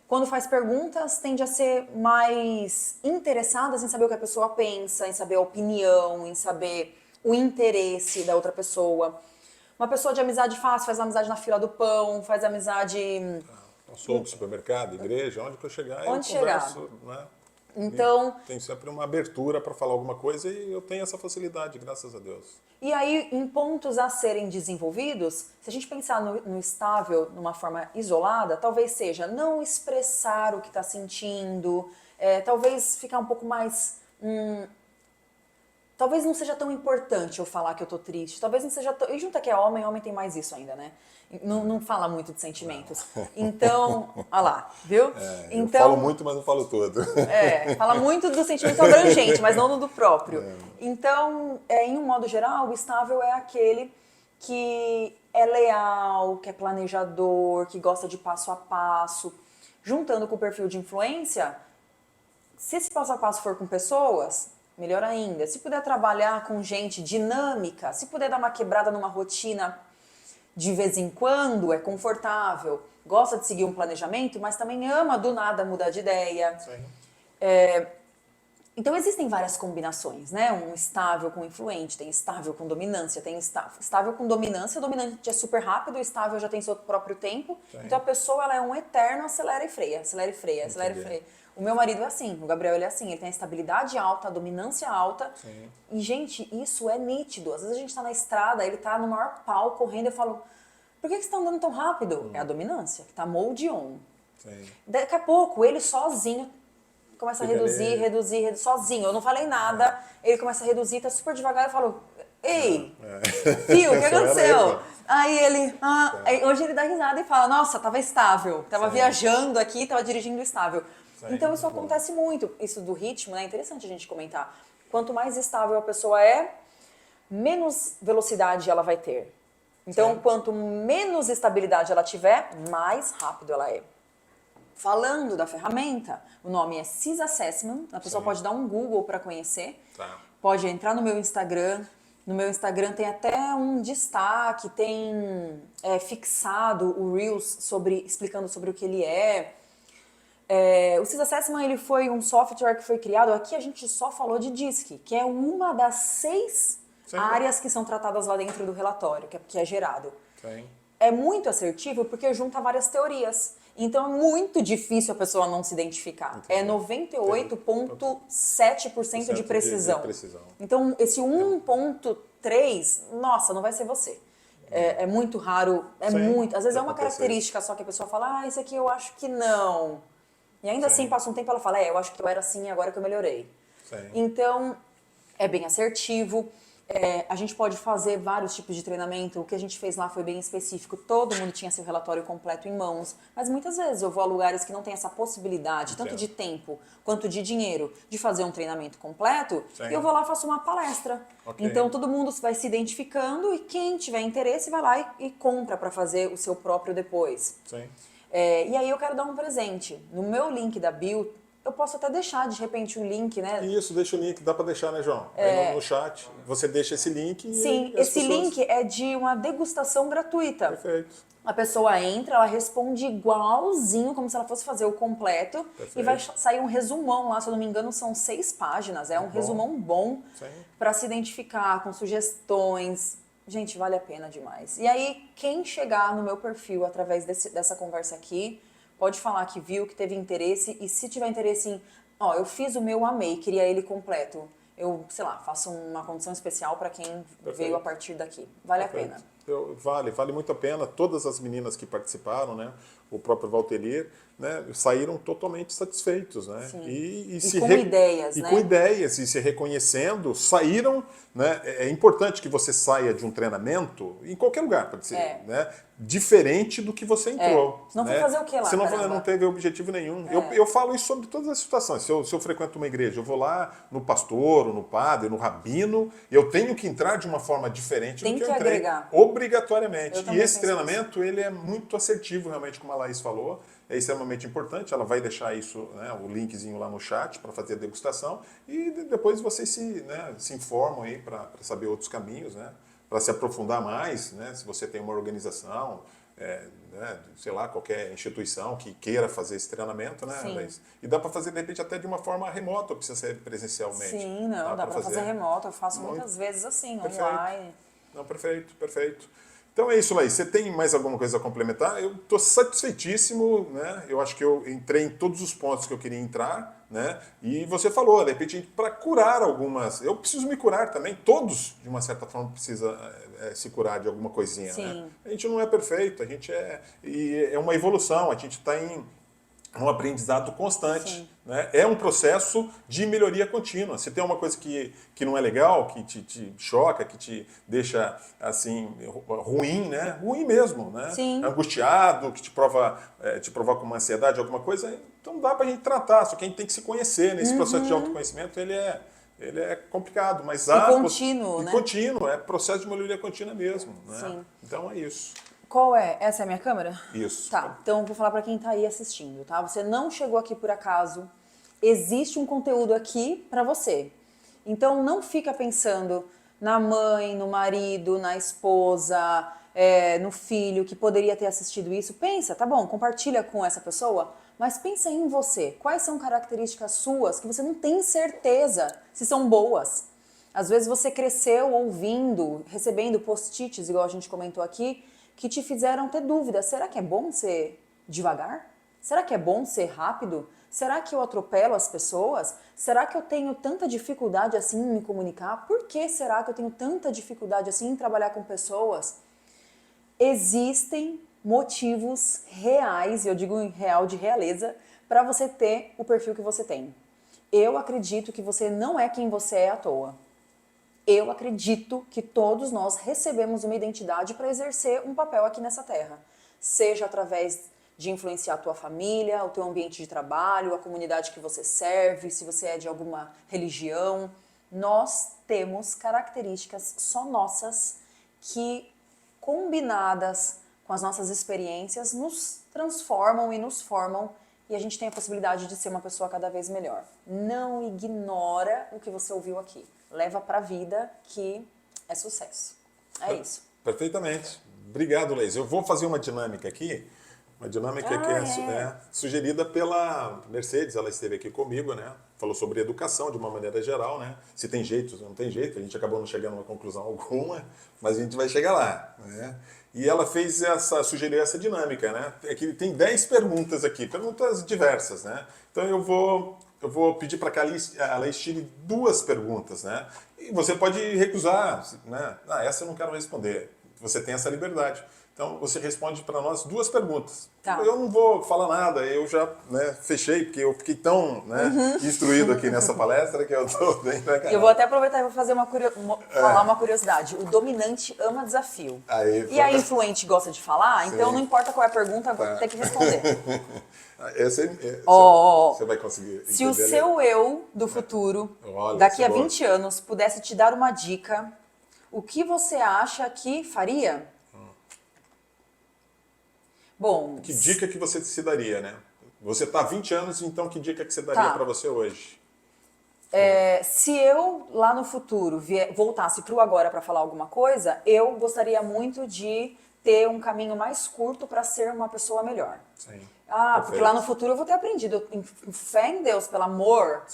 [SPEAKER 2] quando faz perguntas, tende a ser mais interessadas em saber o que a pessoa pensa, em saber a opinião, em saber o interesse da outra pessoa. Uma pessoa de amizade fácil, faz amizade na fila do pão, faz amizade...
[SPEAKER 1] Açougue, supermercado, igreja, onde que eu chegar, eu converso, né?
[SPEAKER 2] Então,
[SPEAKER 1] tem sempre uma abertura para falar alguma coisa e eu tenho essa facilidade, graças a Deus.
[SPEAKER 2] E aí, em pontos a serem desenvolvidos, se a gente pensar no estável, numa forma isolada, talvez seja não expressar o que está sentindo, talvez ficar um pouco mais... talvez não seja tão importante eu falar que eu tô triste, talvez não seja tão... E junto que é homem tem mais isso ainda, né? Não fala muito de sentimentos. Então, olha lá, viu?
[SPEAKER 1] Então, eu falo muito, mas não falo tudo.
[SPEAKER 2] Fala muito do sentimento abrangente, mas não do próprio. Então, em um modo geral, o estável é aquele que é leal, que é planejador, que gosta de passo a passo. Juntando com o perfil de influência, se esse passo a passo for com pessoas, melhor ainda. Se puder trabalhar com gente dinâmica, se puder dar uma quebrada numa rotina de vez em quando, é confortável, gosta de seguir um planejamento, mas também ama do nada mudar de ideia. Então existem várias combinações, né? Um estável com influente, tem estável com dominância, tem estável com dominância, o dominante é super rápido, o estável já tem seu próprio tempo. Então a pessoa ela é um eterno acelera e freia, acelera e freia, acelera e freia. O meu marido é assim, o Gabriel ele é assim, ele tem a estabilidade alta, a dominância alta. E, gente, isso é nítido. Às vezes a gente tá na estrada, ele tá no maior pau correndo, eu falo, por que você tá andando tão rápido? É a dominância, que tá mode on. Daqui a pouco, ele sozinho começa a
[SPEAKER 1] Fica ali.
[SPEAKER 2] reduzir, sozinho. Eu não falei nada, ele começa a reduzir, tá super devagar, eu falo, ei, Fio, o que aconteceu? Aí ele, aí hoje ele dá risada e fala, nossa, tava estável, tava
[SPEAKER 1] Sim.
[SPEAKER 2] viajando aqui, tava dirigindo estável.
[SPEAKER 1] Sim,
[SPEAKER 2] Então isso
[SPEAKER 1] bom.
[SPEAKER 2] acontece muito, isso do ritmo, né? É interessante a gente comentar. Quanto mais estável a pessoa é, menos velocidade ela vai ter. Então,
[SPEAKER 1] Sim.
[SPEAKER 2] quanto menos estabilidade ela tiver, mais rápido ela é. Falando da ferramenta, o nome é CIS Assessment, a pessoa
[SPEAKER 1] Sim.
[SPEAKER 2] pode dar um Google para conhecer,
[SPEAKER 1] Tá.
[SPEAKER 2] pode entrar no meu Instagram. No meu Instagram tem até um destaque, tem fixado o Reels explicando sobre o que ele é. O CIS Assessment ele foi um software que foi criado, aqui a gente só falou de DISC, que é uma das 6
[SPEAKER 1] Sim.
[SPEAKER 2] áreas que são tratadas lá dentro do relatório, que é gerado.
[SPEAKER 1] Sim.
[SPEAKER 2] É muito assertivo porque junta várias teorias. Então é muito difícil a pessoa não se identificar. É 98,7% de precisão.
[SPEAKER 1] De precisão.
[SPEAKER 2] Então esse 1,3, nossa, não vai ser você. É muito raro,
[SPEAKER 1] Sim,
[SPEAKER 2] muito. Às vezes é uma
[SPEAKER 1] acontece
[SPEAKER 2] característica só que a pessoa fala, esse aqui eu acho que não. E ainda
[SPEAKER 1] Sim.
[SPEAKER 2] assim passa um tempo e ela fala, eu acho que eu era assim agora que eu melhorei.
[SPEAKER 1] Sim.
[SPEAKER 2] Então, é bem assertivo. A gente pode fazer vários tipos de treinamento. O que a gente fez lá foi bem específico. Todo mundo tinha seu relatório completo em mãos. Mas muitas vezes eu vou a lugares que não tem essa possibilidade, tanto de tempo quanto de dinheiro, de fazer um treinamento completo.
[SPEAKER 1] Sim.
[SPEAKER 2] E eu vou lá e faço uma palestra.
[SPEAKER 1] Ok.
[SPEAKER 2] Então, todo mundo vai se identificando e quem tiver interesse vai lá e compra para fazer o seu próprio depois.
[SPEAKER 1] Sim.
[SPEAKER 2] E aí eu quero dar um presente. No meu link da bio, eu posso até deixar de repente o link, né?
[SPEAKER 1] Isso, deixa o link, dá para deixar, né, João? Aí no chat, você deixa esse link e
[SPEAKER 2] Sim,
[SPEAKER 1] as
[SPEAKER 2] esse
[SPEAKER 1] pessoas...
[SPEAKER 2] link é de uma degustação gratuita.
[SPEAKER 1] Perfeito.
[SPEAKER 2] A pessoa entra, ela responde igualzinho, como se ela fosse fazer o completo.
[SPEAKER 1] Perfeito.
[SPEAKER 2] E vai sair um resumão lá, se eu não me engano, são 6 páginas. É um resumão bom para se identificar, com sugestões. Gente, vale a pena demais. E aí, quem chegar no meu perfil através dessa conversa aqui, pode falar que viu, que teve interesse. E se tiver interesse em, ó, eu fiz o meu, amei, queria ele completo. Eu, sei lá, faço uma condição especial para quem veio a partir daqui. Vale a pena.
[SPEAKER 1] Vale muito a pena. Todas as meninas que participaram, né, o próprio Valterir, né, saíram totalmente satisfeitos, né?
[SPEAKER 2] Sim.
[SPEAKER 1] E
[SPEAKER 2] com ideias,
[SPEAKER 1] e
[SPEAKER 2] né?
[SPEAKER 1] com ideias, e se reconhecendo, saíram, né? É importante que você saia de um treinamento, em qualquer lugar, pode ser, né? Diferente do que você entrou.
[SPEAKER 2] Não
[SPEAKER 1] né?
[SPEAKER 2] foi fazer o que lá,
[SPEAKER 1] Você
[SPEAKER 2] caramba?
[SPEAKER 1] não teve objetivo nenhum. Eu falo isso sobre todas as situações. Se eu frequento uma igreja, eu vou lá no pastor, ou no padre, no rabino, eu tenho que entrar de uma forma diferente do que eu entrei.
[SPEAKER 2] Agregar.
[SPEAKER 1] Obrigatoriamente.
[SPEAKER 2] Eu
[SPEAKER 1] E esse
[SPEAKER 2] penso
[SPEAKER 1] treinamento, ele é muito assertivo, realmente, como a Laís falou. É extremamente importante. Ela vai deixar isso, né, o linkzinho lá no chat para fazer a degustação. E depois vocês se informam aí para saber outros caminhos, né? Para se aprofundar mais, né? Se você tem uma organização, né, sei lá, qualquer instituição que queira fazer esse treinamento, né?
[SPEAKER 2] Sim.
[SPEAKER 1] E dá para fazer, de repente, até de uma forma remota, precisa ser presencialmente.
[SPEAKER 2] Sim, não, dá para fazer remoto. Eu faço muitas vezes assim,
[SPEAKER 1] Perfeito.
[SPEAKER 2] online.
[SPEAKER 1] Não, perfeito, perfeito. Então é isso, Laís. Você tem mais alguma coisa a complementar? Eu estou satisfeitíssimo, né? Eu acho que eu entrei em todos os pontos que eu queria entrar, né? E você falou, de repente, para curar algumas... Eu preciso me curar também. Todos, de uma certa forma, precisam se curar de alguma coisinha,
[SPEAKER 2] Sim.
[SPEAKER 1] né? A gente não é perfeito, e é uma evolução, a gente está em um aprendizado constante. Né? É um processo de melhoria contínua. Se tem uma coisa que não é legal, que te choca, que te deixa assim ruim, né? Ruim mesmo, né?
[SPEAKER 2] Sim.
[SPEAKER 1] Angustiado, que te provoca uma ansiedade, alguma coisa, então dá pra gente tratar. Só que a gente tem que se conhecer. Nesse processo de autoconhecimento, ele é complicado, mas
[SPEAKER 2] contínuo, né?
[SPEAKER 1] Contínuo, é processo de melhoria contínua mesmo. Né?
[SPEAKER 2] Sim.
[SPEAKER 1] Então é isso.
[SPEAKER 2] Qual é? Essa é a minha câmera?
[SPEAKER 1] Isso.
[SPEAKER 2] Tá, então eu vou falar para quem tá aí assistindo, tá? Você não chegou aqui por acaso. Existe um conteúdo aqui para você. Então não fica pensando na mãe, no marido, na esposa, no filho que poderia ter assistido isso. Pensa, tá bom, compartilha com essa pessoa, mas pensa em você. Quais são características suas que você não tem certeza se são boas? Às vezes você cresceu ouvindo, recebendo post-its, igual a gente comentou aqui, que te fizeram ter dúvida. Será que é bom ser devagar? Será que é bom ser rápido? Será que eu atropelo as pessoas? Será que eu tenho tanta dificuldade assim em me comunicar? Por que será que eu tenho tanta dificuldade assim em trabalhar com pessoas? Existem motivos reais, e eu digo em real de realeza, para você ter o perfil que você tem. Eu acredito que você não é quem você é à toa. Eu acredito que todos nós recebemos uma identidade para exercer um papel aqui nessa terra. Seja através de influenciar a tua família, o teu ambiente de trabalho, a comunidade que você serve, se você é de alguma religião. Nós temos características só nossas que, combinadas com as nossas experiências, nos transformam e nos formam e a gente tem a possibilidade de ser uma pessoa cada vez melhor. Não ignora o que você ouviu aqui. Leva pra vida que é sucesso. É isso.
[SPEAKER 1] Perfeitamente. Obrigado, Leis. Eu vou fazer uma dinâmica aqui, uma dinâmica que é sugerida pela Mercedes, ela esteve aqui comigo, né? Falou sobre educação de uma maneira geral, né? Se tem jeito, se não tem jeito, a gente acabou não chegando a uma conclusão alguma, mas a gente vai chegar lá, né? E ela sugeriu essa dinâmica, né? Aqui tem 10 perguntas aqui, perguntas diversas, né? Então eu vou pedir para que a Laís tire 2 perguntas, né? E você pode recusar, né? Ah, essa eu não quero responder. Você tem essa liberdade. Então você responde para nós 2 perguntas.
[SPEAKER 2] Tá.
[SPEAKER 1] Eu não vou falar nada, eu já fechei, porque eu fiquei tão instruído aqui nessa palestra que eu estou bem pra caramba.
[SPEAKER 2] Eu vou até aproveitar e vou fazer falar uma curiosidade. O dominante ama desafio. E a influente gosta de falar, então não importa qual é a pergunta, tem que responder.
[SPEAKER 1] Você vai conseguir
[SPEAKER 2] Se o
[SPEAKER 1] entender,
[SPEAKER 2] seu eu do futuro, daqui a 20 anos, pudesse te dar uma dica, o que você acha que faria? Bom,
[SPEAKER 1] que dica que você se daria, né? Você está há 20 anos, então que dica que você daria para você hoje?
[SPEAKER 2] Se eu, lá no futuro, voltasse para o agora para falar alguma coisa, eu gostaria muito de ter um caminho mais curto para ser uma pessoa melhor.
[SPEAKER 1] Sim.
[SPEAKER 2] Porque lá no futuro eu vou ter aprendido. Fé em Deus, pelo amor.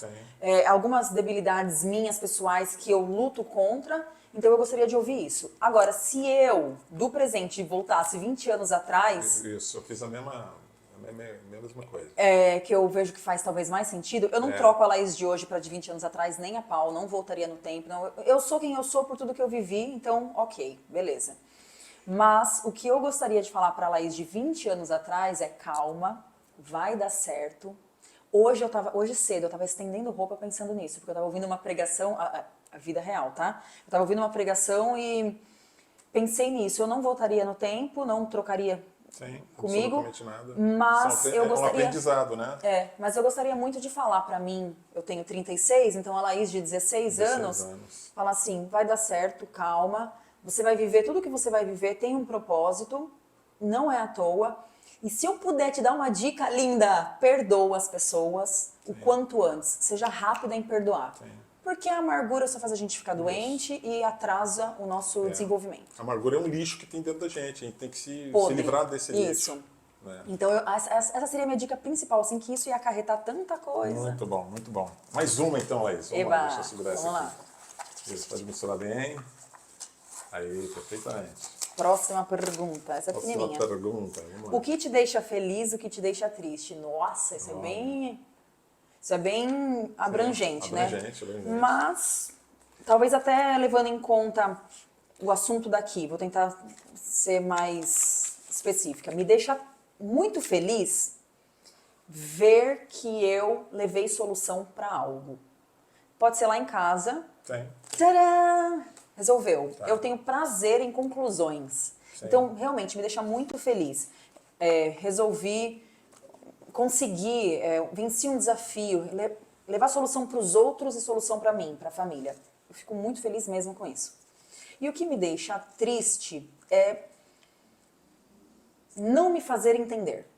[SPEAKER 2] Algumas debilidades minhas pessoais que eu luto contra. Então eu gostaria de ouvir isso. Agora, se eu, do presente, voltasse 20 anos atrás...
[SPEAKER 1] Isso, eu fiz a mesma coisa.
[SPEAKER 2] Que eu vejo que faz talvez mais sentido. Eu não troco a Laís de hoje para de 20 anos atrás, nem a pau. Não voltaria no tempo. Não. Eu sou quem eu sou por tudo que eu vivi, então ok, beleza. Mas o que eu gostaria de falar para a Laís de 20 anos atrás é calma, vai dar certo. Hoje cedo eu estava estendendo roupa pensando nisso, porque eu estava ouvindo uma pregação, a vida real, tá? Eu estava ouvindo uma pregação e pensei nisso. Eu não voltaria no tempo, não trocaria comigo,
[SPEAKER 1] nada.
[SPEAKER 2] mas eu gostaria...
[SPEAKER 1] É um aprendizado, né?
[SPEAKER 2] Mas eu gostaria muito de falar para mim, eu tenho 36, então a Laís de 16 anos, fala assim, vai dar certo, calma, você vai viver, tudo que você vai viver tem um propósito, não é à toa. E se eu puder te dar uma dica linda, perdoa as pessoas o quanto antes. Seja rápida em perdoar. Porque a amargura só faz a gente ficar doente e atrasa o nosso desenvolvimento.
[SPEAKER 1] A amargura é um lixo que tem dentro da gente. A gente tem que se livrar desse lixo.
[SPEAKER 2] Isso. Então, essa seria a minha dica principal, assim, que isso ia acarretar tanta coisa.
[SPEAKER 1] Muito bom, muito bom. Mais uma então, Laís. Vamos lá, deixa eu segurar essa
[SPEAKER 2] lá.
[SPEAKER 1] aqui. Isso, pode misturar bem. Aí, perfeitamente.
[SPEAKER 2] Próxima pergunta, essa é pequenininha.
[SPEAKER 1] Próxima pergunta, vamos lá.
[SPEAKER 2] O que te deixa feliz, o que te deixa triste? Nossa, isso é bem abrangente, né?
[SPEAKER 1] Abrangente.
[SPEAKER 2] Mas, talvez até levando em conta o assunto daqui, vou tentar ser mais específica. Me deixa muito feliz ver que eu levei solução para algo. Pode ser lá em casa. Tcharam! Resolveu. Eu tenho prazer em conclusões. Então, realmente, me deixa muito feliz. Resolvi, consegui, venci um desafio, levar solução para os outros e solução para mim, para a família. Eu fico muito feliz mesmo com isso. E o que me deixa triste é não me fazer entender.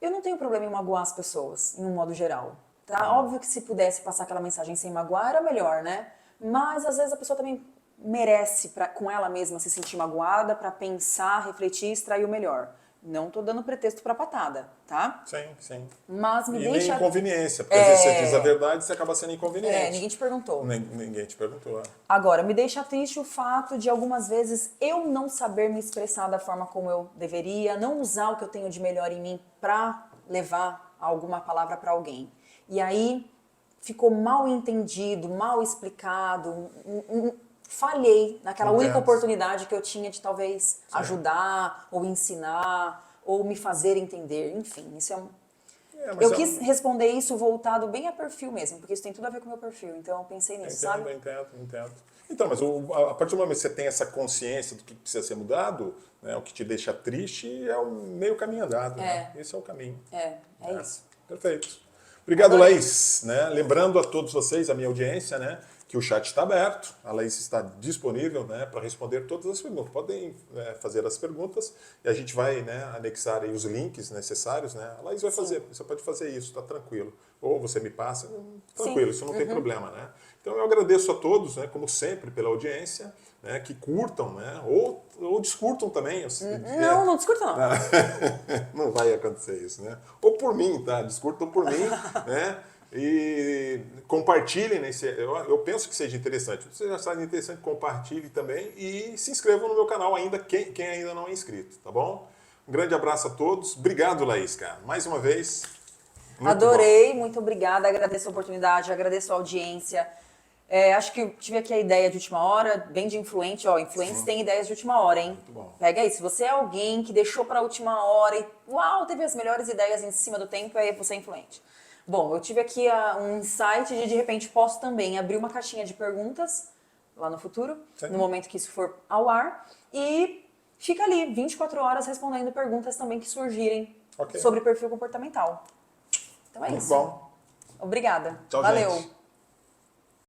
[SPEAKER 2] Eu não tenho problema em magoar as pessoas, em um modo geral. Tá? Óbvio que se pudesse passar aquela mensagem sem magoar, era melhor, né? Mas, às vezes, a pessoa também merece, com ela mesma, se sentir magoada, para pensar, refletir e extrair o melhor. Não tô dando pretexto para patada, tá?
[SPEAKER 1] Sim.
[SPEAKER 2] Mas me
[SPEAKER 1] deixa...
[SPEAKER 2] deixa...
[SPEAKER 1] nem inconveniência, porque às vezes você diz a verdade e você acaba sendo inconveniente.
[SPEAKER 2] Ninguém te perguntou.
[SPEAKER 1] Ninguém te perguntou.
[SPEAKER 2] Agora, me deixa triste o fato de, algumas vezes, eu não saber me expressar da forma como eu deveria, não usar o que eu tenho de melhor em mim para levar alguma palavra para alguém. E aí... ficou mal entendido, mal explicado, falhei naquela única oportunidade que eu tinha de talvez ajudar, ou ensinar, ou me fazer entender, enfim, isso Eu quis responder isso voltado bem a perfil mesmo, porque isso tem tudo a ver com o meu perfil. Então eu pensei nisso, sabe?
[SPEAKER 1] Entendo. Então, mas a partir do momento que você tem essa consciência do que precisa ser mudado, né, o que te deixa triste é o meio caminho andado. Né? Esse é o caminho.
[SPEAKER 2] É isso.
[SPEAKER 1] Perfeito. Obrigado,
[SPEAKER 2] Adorei.
[SPEAKER 1] Laís. Né? Lembrando a todos vocês, a minha audiência, né, que o chat está aberto. A Laís está disponível, né, para responder todas as perguntas. Podem, né, fazer as perguntas e a gente vai, né, anexar aí os links necessários. Né? A Laís vai fazer. Você pode fazer isso, está tranquilo. Ou você me passa, tranquilo, isso não tem problema. Né? Então eu agradeço a todos, né, como sempre, pela audiência, né, que curtam, né, ou descurtam também.
[SPEAKER 2] Não discuto não.
[SPEAKER 1] Não vai acontecer isso, né? Ou por mim, tá? Discutam por mim, né? E compartilhem, né? Eu penso que seja interessante. Se você já sabe interessante, compartilhe também e se inscrevam no meu canal ainda, quem ainda não é inscrito, tá bom? Um grande abraço a todos. Obrigado, Laís, cara. Mais uma vez.
[SPEAKER 2] Adorei, muito obrigada. Agradeço a oportunidade, agradeço a audiência. Acho que eu tive aqui a ideia de última hora, bem de influente. Ó, influentes têm ideias de última hora, hein?
[SPEAKER 1] Muito bom.
[SPEAKER 2] Pega aí, se você é alguém que deixou para a última hora e, uau, teve as melhores ideias em cima do tempo, aí você é influente. Bom, eu tive aqui um insight de repente, posso também abrir uma caixinha de perguntas lá no futuro, no momento que isso for ao ar, e fica ali 24 horas respondendo perguntas também que surgirem sobre perfil comportamental. Então é isso.
[SPEAKER 1] Muito bom.
[SPEAKER 2] Obrigada.
[SPEAKER 1] Tchau,
[SPEAKER 2] Valeu.
[SPEAKER 1] gente.